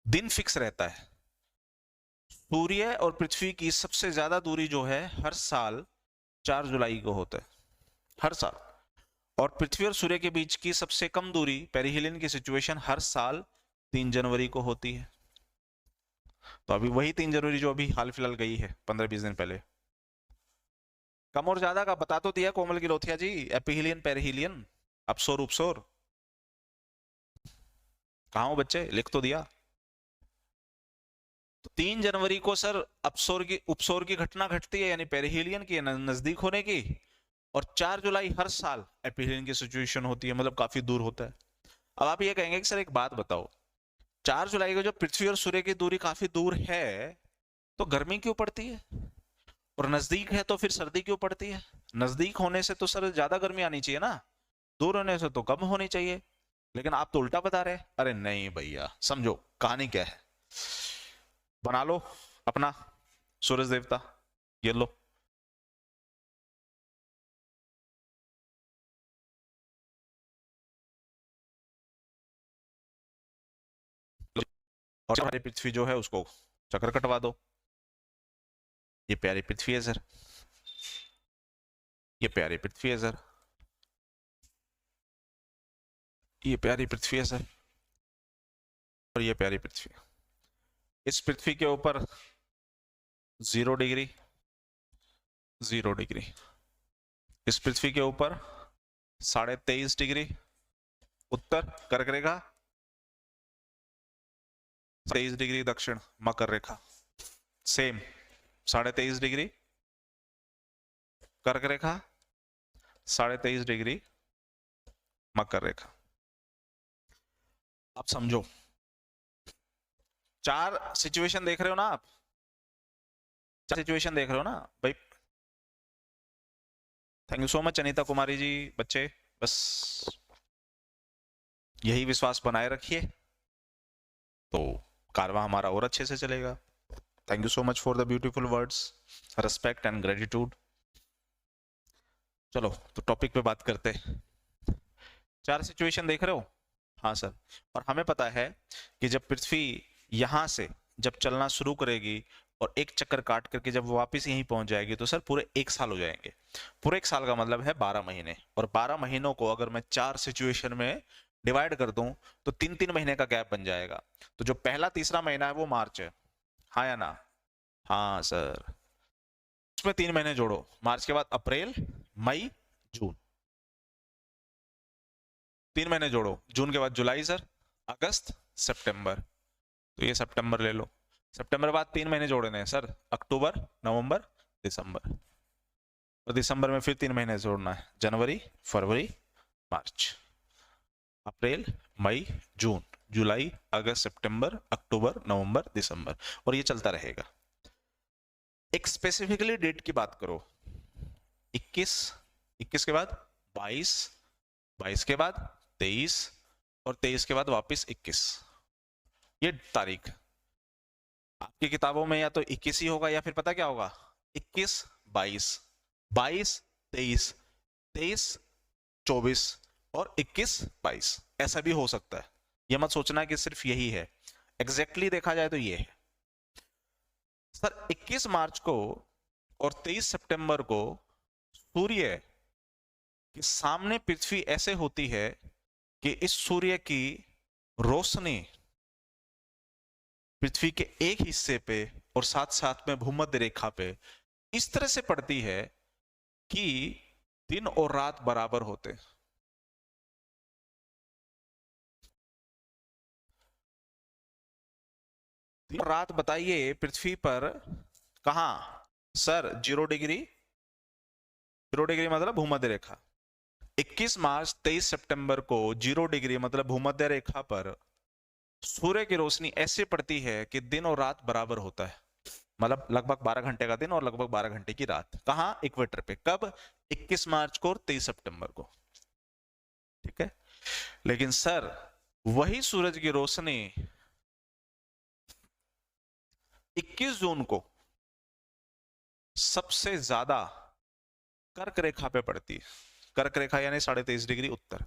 दिन फिक्स रहता है। सूर्य और पृथ्वी की सबसे ज्यादा दूरी जो है हर साल 4 जुलाई को होता है, हर साल। और पृथ्वी और सूर्य के बीच की सबसे कम दूरी पेरिहेलियन की सिचुएशन हर साल 3 जनवरी को होती है। तो अभी वही 3 जनवरी जो अभी हाल फिलहाल गई है 15-20 दिन पहले। कम और ज्यादा का बता तो दिया कोमल गिलोथिया जी, एपिहिलियन पेरिहिलियन अपसोर उपसोर। कहाँ हो बच्चे, लिख तो दिया। तो 3 जनवरी को सर अपसोर की उपसोर की घटना घटती है, यानी पेरिहिलियन की नजदीक होने की। और 4 जुलाई हर साल एपिहिलियन की सिचुएशन होती है, मतलब काफी दूर होता है। अब आप ये कहेंगे कि सर एक बात बताओ, 4 जुलाई को जब पृथ्वी और सूर्य की दूरी काफी दूर है तो गर्मी क्यों पड़ती है, और नजदीक है तो फिर सर्दी क्यों पड़ती है? नजदीक होने से तो सर ज्यादा गर्मी आनी चाहिए ना, दूर होने से तो कम होनी चाहिए। लेकिन आप तो उल्टा बता रहे। अरे नहीं भैया, समझो कहानी क्या है, बना लो अपना सूरज देवता, ये लो। और हमारी पृथ्वी जो है उसको चक्कर कटवा दो। ये प्यारी पृथ्वी है सर, ये प्यारी पृथ्वी है सर, ये प्यारी पृथ्वी है सर, और ये प्यारी पृथ्वी। इस पृथ्वी के ऊपर 0 डिग्री, 0 डिग्री। इस पृथ्वी के ऊपर 23.5 डिग्री उत्तर कर्क रेखा, 23 डिग्री दक्षिण मकर रेखा। सेम 23.5 डिग्री कर्क रेखा, 23.5 डिग्री मकर रेखा। आप समझो, 4 सिचुएशन देख रहे हो ना आप, 4 सिचुएशन देख रहे हो ना भाई। Thank you so much Anita Kumari ji. बच्चे बस यही विश्वास बनाए रखिए तो कारवां हमारा और अच्छे से चलेगा। Thank you so much for the beautiful words, respect and gratitude. चलो तो टॉपिक पे बात करते हैं। 4 सिचुएशन देख रहे हो? हाँ सर। और हमें पता है कि जब पृथ्वी यहां से जब चलना शुरू करेगी और एक चक्कर काट करके जब वापस यहीं पहुंच जाएगी तो सर पूरे 1 साल हो जाएंगे। पूरे 1 साल का मतलब है 12 महीने, और 12 महीनों को अगर मैं 4 सिचुएशन में डिवाइड कर दूं तो 3-3 महीने का गैप बन जाएगा। तो जो पहला तीसरा महीना है वो मार्च है, हाँ या ना? हाँ सर। उसमें 3 महीने जोड़ो, मार्च के बाद अप्रैल, मई, जून। 3 महीने जोड़ो, जून के बाद जुलाई सर, अगस्त, सितंबर। तो ये सितंबर ले लो। सितंबर बाद 3 महीने जोड़ने हैं सर, अक्टूबर, नवंबर, दिसंबर। और दिसंबर में फिर 3 महीने जोड़ना है, जनवरी, फरवरी, मार्च, अप्रैल, मई, जून, जुलाई, अगस्त, सितंबर, अक्टूबर, नवंबर, दिसंबर। और ये चलता रहेगा। एक स्पेसिफिकली डेट की बात करो, 21, 21 के बाद 22, 22 के बाद 23, और 23 के बाद वापस 21। ये तारीख आपकी किताबों में या तो 21 ही होगा या फिर पता क्या होगा, 21, 22, 22, 23, 23, 24 और 21, 22, ऐसा भी हो सकता है। ये मत सोचना कि सिर्फ यही है, एग्जैक्टली देखा जाए तो ये है सर। 21 मार्च को और 23 सितंबर को सूर्य के सामने पृथ्वी ऐसे होती है कि इस सूर्य की रोशनी पृथ्वी के एक हिस्से पे और साथ साथ में भूमध्य रेखा पे इस तरह से पड़ती है कि दिन और रात बराबर होते। दिन और रात बताइए पृथ्वी पर कहां सर? 0 डिग्री, 0 डिग्री मतलब भूमध्य रेखा। 21 मार्च 23 सितंबर को 0 डिग्री मतलब भूमध्य रेखा पर सूर्य की रोशनी ऐसे पड़ती है कि दिन और रात बराबर होता है, मतलब लगभग 12 घंटे का दिन और लगभग 12 घंटे की रात। कहां? इक्वेटर पे। कब? 21 मार्च को और 23 सितंबर को। ठीक है, लेकिन सर वही सूरज की रोशनी 21 जून को सबसे ज्यादा कर्क रेखा पे पड़ती है। कर्क रेखा यानी 23.5 डिग्री उत्तर।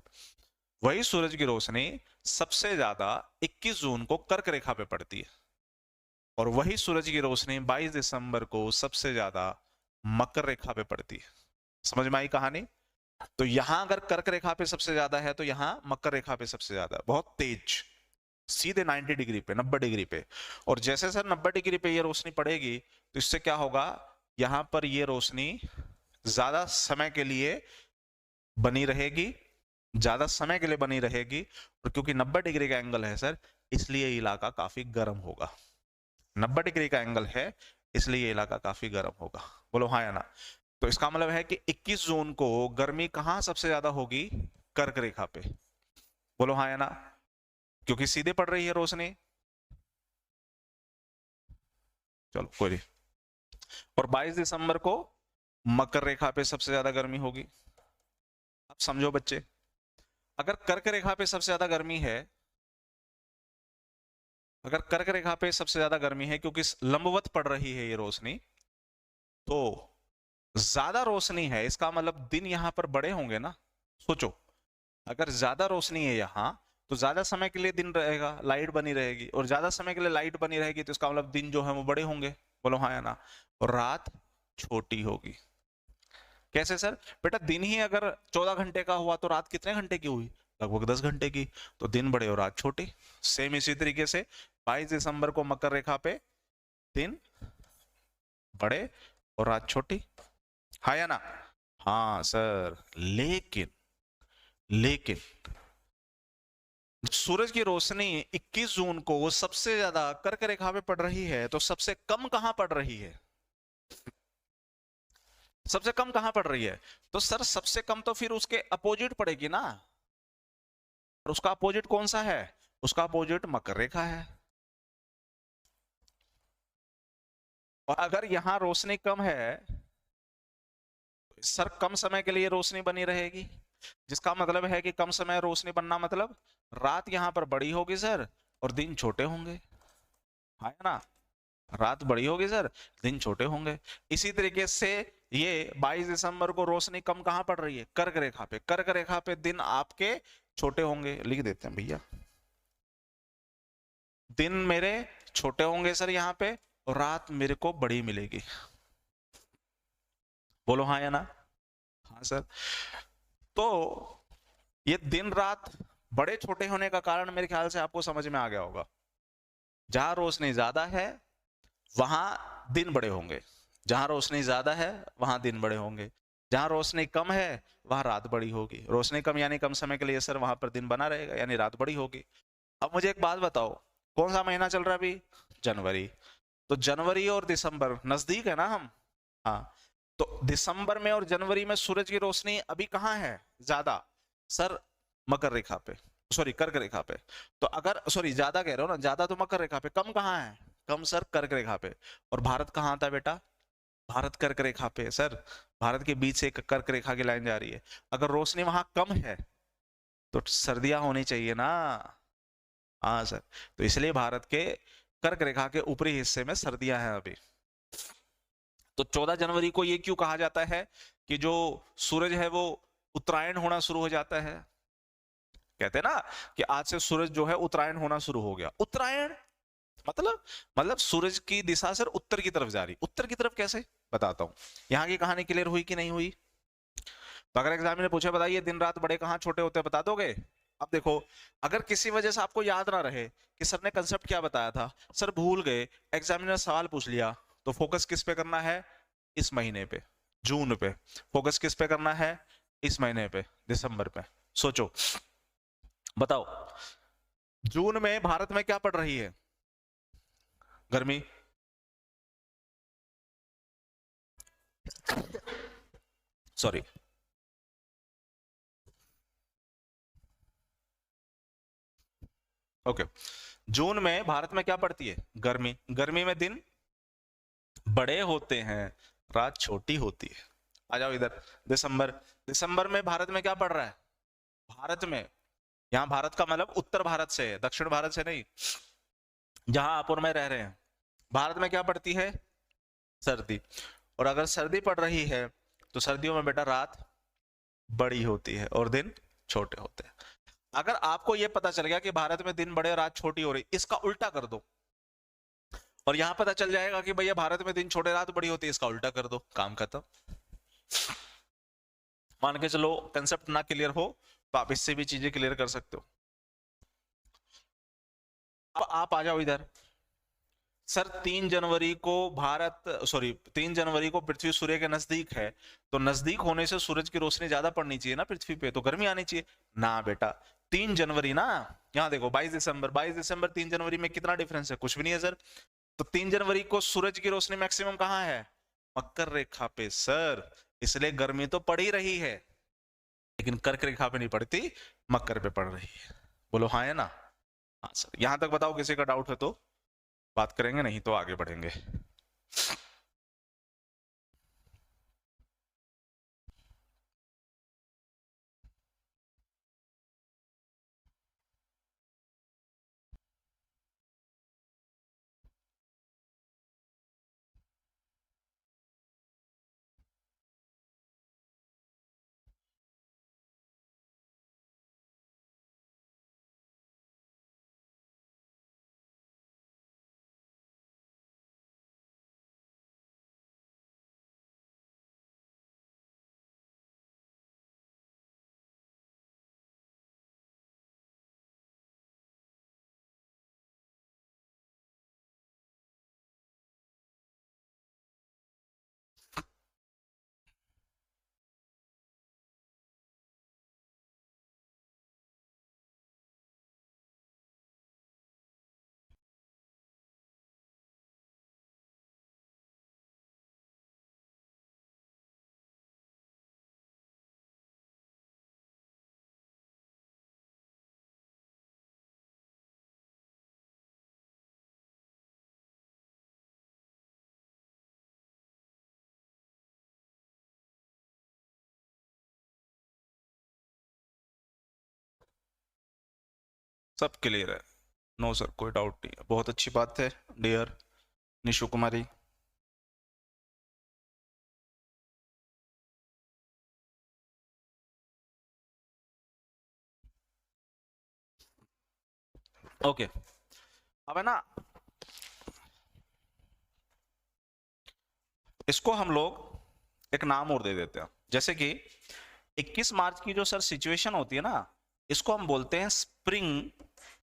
वही सूरज की रोशनी सबसे ज्यादा 21 जून को कर्क रेखा पे पड़ती है, और वही सूरज की रोशनी 22 दिसंबर को सबसे ज्यादा मकर रेखा पे पड़ती है। समझ में आई कहानी? तो यहां अगर कर्क रेखा पे सबसे ज्यादा है तो यहां मकर रेखा पे सबसे ज्यादा, बहुत तेज, सीधे 90 डिग्री पे, 90 डिग्री पे। और जैसे सर 90 डिग्री पे ये रोशनी पड़ेगी तो इससे क्या होगा, यहां पर ये रोशनी ज्यादा समय के लिए बनी रहेगी, ज्यादा समय के लिए बनी रहेगी। और क्योंकि 90 डिग्री का एंगल है सर, इसलिए इलाका काफी गर्म होगा। 90 डिग्री का एंगल है इसलिए ये इलाका काफी गर्म होगा। बोलो हाँ या ना? तो इसका मतलब है कि 21 जून को गर्मी कहां सबसे ज्यादा होगी? कर्क रेखा पे। बोलो हाँ या ना? क्योंकि सीधे पड़ रही है रोशनी। चलो कोई नहीं। और 22 दिसंबर को मकर रेखा पे सबसे ज्यादा गर्मी होगी। अब समझो बच्चे, अगर कर्क रेखा पे सबसे ज्यादा गर्मी है, अगर कर्क रेखा पे सबसे ज्यादा गर्मी है क्योंकि लंबवत पड़ रही है ये रोशनी, तो ज्यादा रोशनी है, इसका मतलब दिन यहां पर बड़े होंगे ना। सोचो, अगर ज्यादा रोशनी है यहां तो ज्यादा समय के लिए दिन रहेगा, लाइट बनी रहेगी, और ज्यादा समय के लिए लाइट बनी रहेगी तो इसका मतलब दिन जो है वो बड़े होंगे। बोलो हाँ या ना? और रात छोटी होगी। कैसे सर? बेटा दिन ही अगर 14 घंटे का हुआ तो रात कितने घंटे की हुई? लगभग 10 घंटे की। तो दिन बड़े और रात छोटी। सेम इसी तरीके से 22 दिसंबर को मकर रेखा पे दिन बड़े और रात छोटी। हाँ या ना? हाँ सर। लेकिन लेकिन सूरज की रोशनी 21 जून को सबसे ज्यादा कर्क रेखा पे पड़ रही है, तो सबसे कम कहां पड़ रही है? सबसे कम कहां पड़ रही है? तो सर सबसे कम तो फिर उसके अपोजिट पड़ेगी ना। और उसका अपोजिट कौन सा है? उसका अपोजिट मकर रेखा है। और अगर यहां रोशनी कम है, सर कम समय के लिए रोशनी बनी रहेगी, जिसका मतलब है कि कम समय रोशनी बनना मतलब रात यहां पर बड़ी होगी सर और दिन छोटे होंगे। है ना? रात बड़ी होगी सर, दिन छोटे होंगे। इसी तरीके से ये 22 दिसंबर को रोशनी कम कहां पड़ रही है? कर्क रेखा पे। कर्क रेखा पे दिन आपके छोटे होंगे। लिख देते हैं भैया, दिन मेरे छोटे होंगे सर यहां पे, और रात मेरे को बड़ी मिलेगी। बोलो हाँ या ना? हाँ सर। तो ये दिन रात बड़े छोटे होने का कारण मेरे ख्याल से आपको समझ में आ गया होगा। जहां रोशनी ज्यादा है वहां दिन बड़े होंगे, जहां रोशनी ज्यादा है वहां दिन बड़े होंगे, जहां रोशनी कम है वहां रात बड़ी होगी। रोशनी कम यानी कम समय के लिए सर वहां पर दिन बना रहेगा, यानी रात बड़ी होगी। अब मुझे एक बात बताओ, कौन सा महीना चल रहा है अभी? जनवरी। तो जनवरी और दिसंबर नजदीक है ना हम? हाँ। तो दिसंबर में और जनवरी में सूरज की रोशनी अभी कहाँ है ज्यादा? सर मकर रेखा पे, सॉरी कर्क रेखा पे। तो अगर, सॉरी ज्यादा कह रहे हो ना, ज्यादा तो मकर रेखा पे, कम कहाँ है? कम सर कर्क रेखा पे। और भारत कहाँ आता है बेटा? भारत कर्क रेखा पे सर। भारत के बीच से एक कर्क रेखा की लाइन जा रही है। अगर रोशनी वहां कम है तो सर्दियां होनी चाहिए ना। हाँ सर। तो इसलिए भारत के कर्क रेखा के ऊपरी हिस्से में सर्दियां हैं अभी। तो 14 जनवरी को ये क्यों कहा जाता है कि जो सूरज है वो उत्तरायण होना शुरू हो जाता है? कहते हैं ना कि आज से सूरज जो है उत्तरायण होना शुरू हो गया। उत्तरायण मतलब सूरज की दिशा सिर्फ उत्तर की तरफ जा रही। उत्तर की तरफ कैसे, बताता हूं। यहाँ की कहानी क्लियर हुई कि नहीं हुई? तो अगर एग्जाम में पूछे बताइए दिन रात बड़े कहाँ छोटे होते हैं, बता दोगे? अब देखो, अगर किसी वजह से आपको याद ना रहे कि सर ने कंसेप्ट क्या बताया था, सर भूल गए, एग्जामिनर सवाल पूछ लिया, तो फोकस किस पे करना है? इस महीने पे, जून पे। फोकस किस पे करना है? इस महीने पे, दिसंबर पे। सोचो, बताओ, जून में भारत में क्या पड़ रही है? गर्मी। Sorry, okay. जून में भारत में क्या पड़ती है? गर्मी। गर्मी में दिन बड़े होते हैं, रात छोटी होती है। आ जाओ इधर, दिसंबर। दिसंबर में भारत में क्या पड़ रहा है? भारत में, यहां भारत का मतलब उत्तर भारत से है, दक्षिण भारत से नहीं, जहां आप और मैं रह रहे हैं। भारत में क्या पड़ती है? सर्दी। और अगर सर्दी पड़ रही है तो सर्दियों में बेटा रात बड़ी होती है और दिन छोटे होते हैं। अगर आपको यह पता चल गया कि भारत में दिन बड़े रात छोटी हो रही, इसका उल्टा कर दो और यहां पता चल जाएगा कि भैया भारत में दिन छोटे रात बड़ी होती है, इसका उल्टा कर दो, काम खत्म। मान के चलो कंसेप्ट ना क्लियर हो तो आप इससे भी चीजें क्लियर कर सकते हो। अब आप आ जाओ इधर। सर 3 जनवरी को भारत, सॉरी 3 जनवरी को पृथ्वी सूर्य के नजदीक है, तो नजदीक होने से सूरज की रोशनी ज्यादा पड़नी चाहिए ना पृथ्वी पे, तो गर्मी आनी चाहिए ना बेटा। 3 जनवरी ना, यहाँ देखो 22 दिसंबर, 22 दिसंबर 3 जनवरी में कितना डिफरेंस है? कुछ भी नहीं है सर। तो 3 जनवरी को सूरज की रोशनी मैक्सिमम कहाँ है? मकर रेखा पे सर, इसलिए गर्मी तो पड़ ही रही है, लेकिन कर्क रेखा पे नहीं पड़ती, मकर पे पड़ रही है। बोलो हाँ है ना? हाँ सर। यहां तक बताओ, किसी का डाउट है तो बात करेंगे, नहीं तो आगे बढ़ेंगे। सब क्लियर है? नो सर, कोई डाउट नहीं है। बहुत अच्छी बात है डियर निशु कुमारी। ओके, अब है ना, इसको हम लोग एक नाम और दे देते हैं, जैसे कि 21 मार्च की जो सर सिचुएशन होती है ना, इसको हम बोलते हैं स्प्रिंग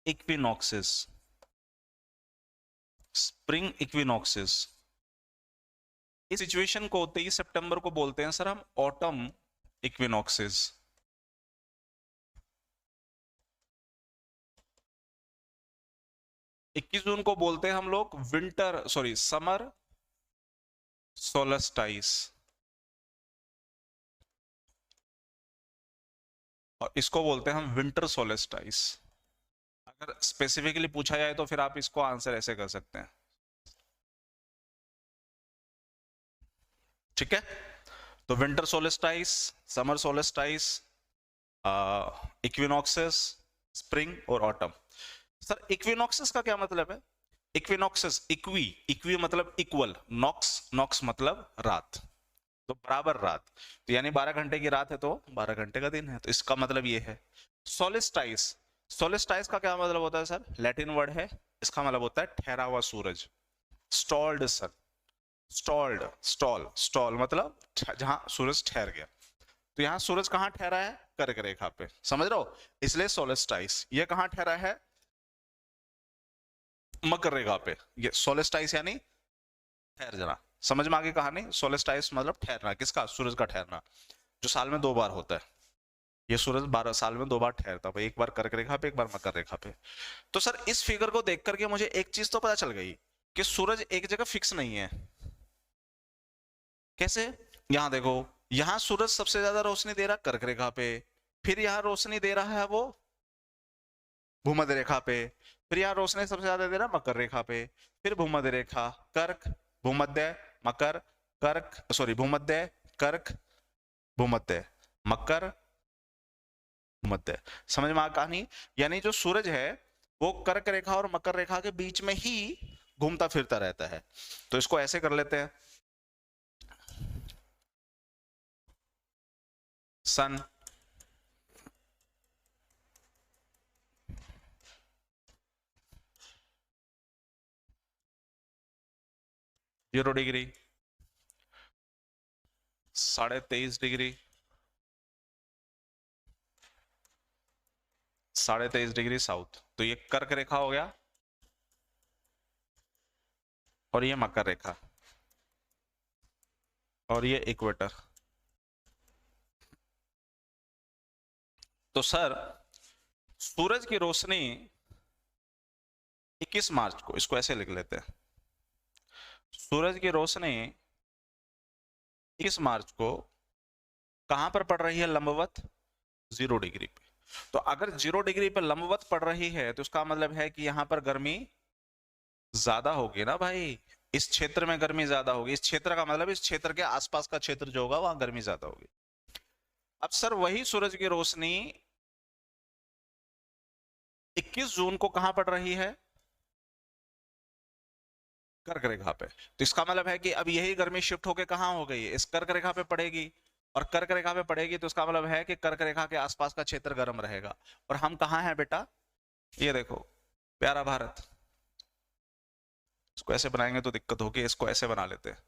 इक्विनॉक्सिस। स्प्रिंग इक्विनॉक्सिस। इस सिचुएशन को 23 सितंबर को बोलते हैं सर हम ऑटम इक्विनॉक्सिस। इक्कीस जून को बोलते हैं हम लोग विंटर, सॉरी समर सोलस्टाइस, और इसको बोलते हैं हम विंटर सोलस्टाइस। अगर स्पेसिफिकली पूछा जाए तो फिर आप इसको आंसर ऐसे कर सकते हैं, ठीक है? तो winter solstice, summer solstice, equinoxes, spring और ऑटम। सर इक्विनॉक्सिस का क्या मतलब है? इक्विनॉक्सिस, इक्वी, इक्वी मतलब इक्वल, नॉक्स, नॉक्स मतलब रात। तो बराबर रात, तो यानी 12 घंटे की रात है तो 12 घंटे का दिन है, तो इसका मतलब ये है। सोलिस्टाइस, सोलिस्टाइस का क्या मतलब होता है सर? लैटिन वर्ड है, इसका मतलब होता है ठहरा हुआ सूरज। स्टॉल्ड सन, स्टॉल्ड, स्टॉल, स्टॉल मतलब जहां सूरज ठहर गया। तो यहाँ सूरज कहाँ ठहरा है? कर्क रेखा पे, समझ रहे हो? इसलिए सोलिस्टाइस। ये कहाँ ठहरा है? मकर रेखा पे। ये सोलिस्टाइस यानी ठहर जाना। समझ में आ गई कहानी? सोलिस्टाइस मतलब ठहरना, किसका? सूरज का ठहरना, जो साल में 2 बार होता है। ये सूरज 12 साल में 2 बार ठहरता है, एक बार कर्क रेखा पे, एक बार मकर रेखा पे। तो सर इस फिगर को देख करके मुझे एक चीज तो पता चल गई कि सूरज एक जगह फिक्स नहीं है। कैसे? यहां देखो, यहां सूरज सबसे ज्यादा रोशनी दे रहा कर्क रेखा पे, फिर यहां रोशनी दे रहा है वो भूमध्य रेखा पे, फिर यहाँ रोशनी सबसे ज्यादा दे रहा मकर रेखा पे, फिर भूमध्य रेखा, कर्क, भूमध्य, मकर, कर्क, सॉरी भूमध्य, कर्क, भूमध्य, मकर, भूमध्य। समझ में आ कहानी? यानी जो सूरज है वो कर्क रेखा और मकर रेखा के बीच में ही घूमता फिरता रहता है। तो इसको ऐसे कर लेते हैं, सन 0 डिग्री, 23.5 डिग्री, 23.5 डिग्री साउथ। तो ये कर्क रेखा हो गया और ये मकर रेखा और ये इक्वेटर। तो सर सूरज की रोशनी 21 मार्च को, इसको ऐसे लिख लेते हैं, सूरज की रोशनी 21 मार्च को कहां पर पड़ रही है? लंबवत 0 डिग्री पे। तो अगर 0 डिग्री पे लंबवत पड़ रही है तो उसका मतलब है कि यहां पर गर्मी ज्यादा होगी ना भाई। इस क्षेत्र में गर्मी ज्यादा होगी, इस क्षेत्र का मतलब इस क्षेत्र के आसपास का क्षेत्र जो होगा वहां गर्मी ज्यादा होगी। अब सर वही सूरज की रोशनी 21 जून को कहां पड़ रही है? कर्क रेखा पे। तो इसका मतलब है कि अब यही गर्मी शिफ्ट होके कहां हो गई है? इस कर्क रेखा पे पड़ेगी, और कर्क रेखा पे पड़ेगी तो इसका मतलब है कि कर्क रेखा के आसपास का क्षेत्र गर्म रहेगा। और हम कहां हैं बेटा? ये देखो प्यारा भारत। इसको ऐसे बनाएंगे तो दिक्कत होगी, इसको ऐसे बना लेते हैं।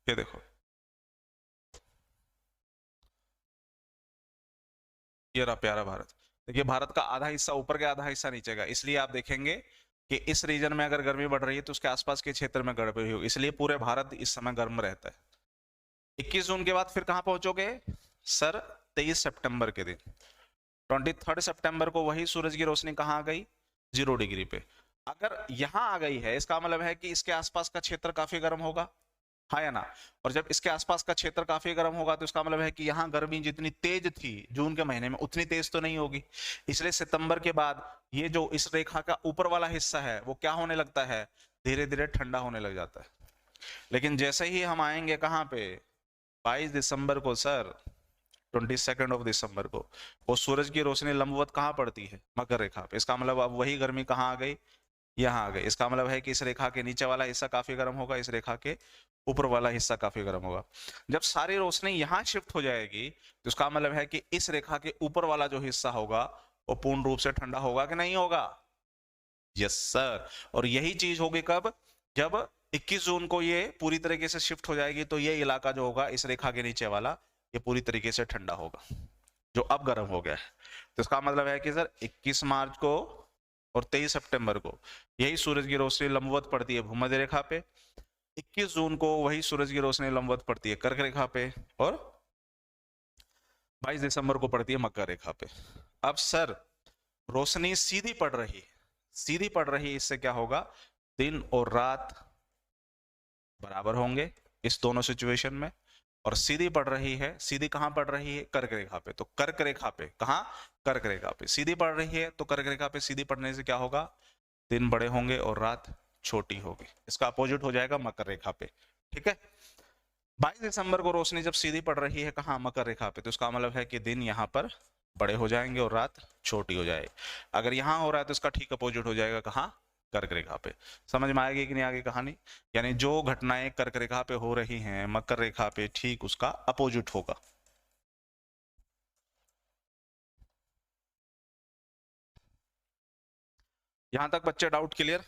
ये देखो, ये रहा प्यारा भारत। देखिए भारत का आधा हिस्सा ऊपर का, आधा हिस्सा नीचे का, इसलिए आप देखेंगे कि इस रीजन में अगर गर्मी बढ़ रही है तो उसके आसपास के क्षेत्र में गर्मी होगी, इसलिए पूरे भारत इस समय गर्म रहता है। 21 जून के बाद फिर कहां पहुंचोगे सर? 23 सितंबर के दिन, 23 सितंबर को वही सूरज की रोशनी कहां आ गई? 0 डिग्री पे। अगर यहां आ गई है इसका मतलब है कि इसके आसपास का क्षेत्र काफी गर्म होगा, हाँ या ना? और जब इसके आसपास का क्षेत्र काफी गर्म होगा तो इसका मतलब है कि यहाँ गर्मी जितनी तेज थी जून के महीने में उतनी तेज तो नहीं होगी। इसलिए सितंबर के बाद ये जो इस रेखा का ऊपर वाला हिस्सा है वो क्या होने लगता है? धीरे धीरे ठंडा होने लग जाता है। लेकिन जैसे ही हम आएंगे कहाँ पे? 22 दिसंबर को सर, 22 दिसंबर को वो सूरज की रोशनी लंबवत कहाँ पड़ती है? मकर रेखा पे। इसका मतलब अब वही गर्मी कहाँ आ गई? यहाँ आ गई। इसका मतलब है कि इस रेखा के नीचे वाला हिस्सा काफी गर्म होगा, इस रेखा के ऊपर वाला हिस्सा काफी गर्म होगा। जब सारी रोशनी यहाँ शिफ्ट हो जाएगी तो इसका मतलब है कि इस रेखा के ऊपर वाला जो हिस्सा होगा वो पूर्ण रूप से ठंडा होगा कि नहीं होगा? Yes sir. और यही चीज होगी कब? जब 21 जून को ये पूरी तरीके से शिफ्ट हो जाएगी तो ये इलाका जो होगा इस रेखा के नीचे वाला ये पूरी तरीके से ठंडा होगा, जो अब गर्म हो गया है। तो इसका मतलब है कि सर 21 मार्च को और 23 सितंबर को यही सूरज की रोशनी लंबवत पड़ती है भूमध्य रेखा पे, 21 जून को वही सूरज की रोशनी लंबवत पड़ती है कर्क रेखा पे, और 22 दिसंबर को पड़ती है मकर रेखा पे। अब सर रोशनी सीधी पड़ रही, सीधी पड़ रही, इससे क्या होगा? दिन और रात बराबर होंगे इस दोनों सिचुएशन में। और सीधी पड़ रही है, सीधी कहां पड़ रही है? कर्क रेखा पे। तो कर्क रेखा पे कहां? कर्क रेखा पे सीधी पड़ रही है, तो कर्क रेखा पे सीधी पड़ने से क्या होगा? दिन बड़े होंगे और रात छोटी होगी। इसका अपोजिट हो जाएगा मकर रेखा पे, ठीक है? 22 दिसंबर को रोशनी जब सीधी पड़ रही है कहां? मकर रेखा पे, तो इसका मतलब है कि दिन यहाँ पर बड़े हो जाएंगे और रात छोटी हो जाएगी। अगर यहाँ हो रहा है तो इसका ठीक अपोजिट हो जाएगा कहां? कर्क रेखा पे। समझ में आएगी कि नहीं आगे कहानी? यानी जो घटनाएं कर्क रेखा पे हो रही हैं मकर रेखा पे ठीक उसका अपोजिट होगा। यहां तक बच्चे डाउट क्लियर?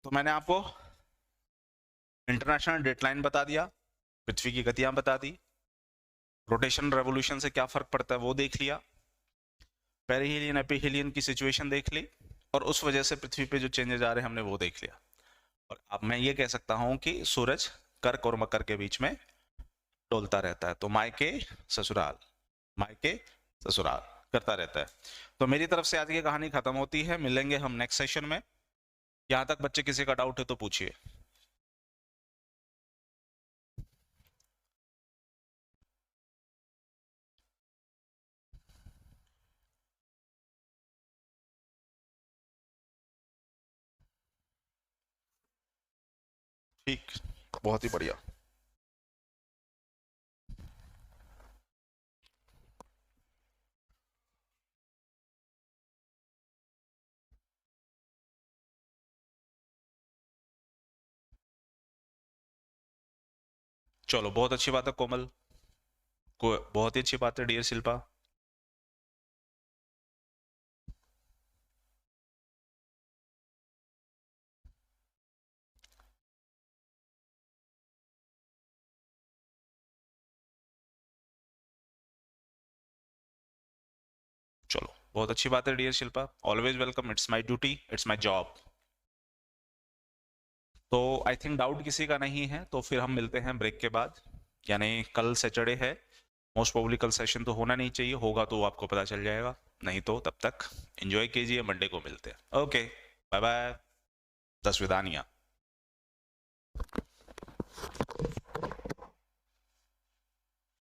तो मैंने आपको इंटरनेशनल डेटलाइन बता दिया, पृथ्वी की गतियां बता दी, रोटेशन रेवोल्यूशन से क्या फर्क पड़ता है वो देख लिया, पेरिहेलियन एपिहेलियन की सिचुएशन देख ली, और उस वजह से पृथ्वी पे जो चेंजेस आ रहे हैं हमने वो देख लिया। और अब मैं ये कह सकता हूं कि सूरज कर्क और मकर के बीच में डोलता रहता है, तो मायके ससुराल, मायके ससुराल करता रहता है। तो मेरी तरफ से आज की कहानी खत्म होती है, मिलेंगे हम नेक्स्ट सेशन में। यहां तक बच्चे किसी का डाउट है तो पूछिए। ठीक, बहुत ही बढ़िया। चलो बहुत अच्छी बात है कोमल, को बहुत ही अच्छी बात है डियर शिल्पा। चलो बहुत अच्छी बात है dear Shilpa, always welcome, it's my duty, it's my job. तो आई थिंक डाउट किसी का नहीं है, तो फिर हम मिलते हैं ब्रेक के बाद, यानी कल सैटरडे है, मोस्ट प्रोबेबली कल सेशन तो होना नहीं चाहिए, होगा तो आपको पता चल जाएगा, नहीं तो तब तक एंजॉय कीजिए, मंडे को मिलते हैं। ओके, बाय बाय, दस विदानिया।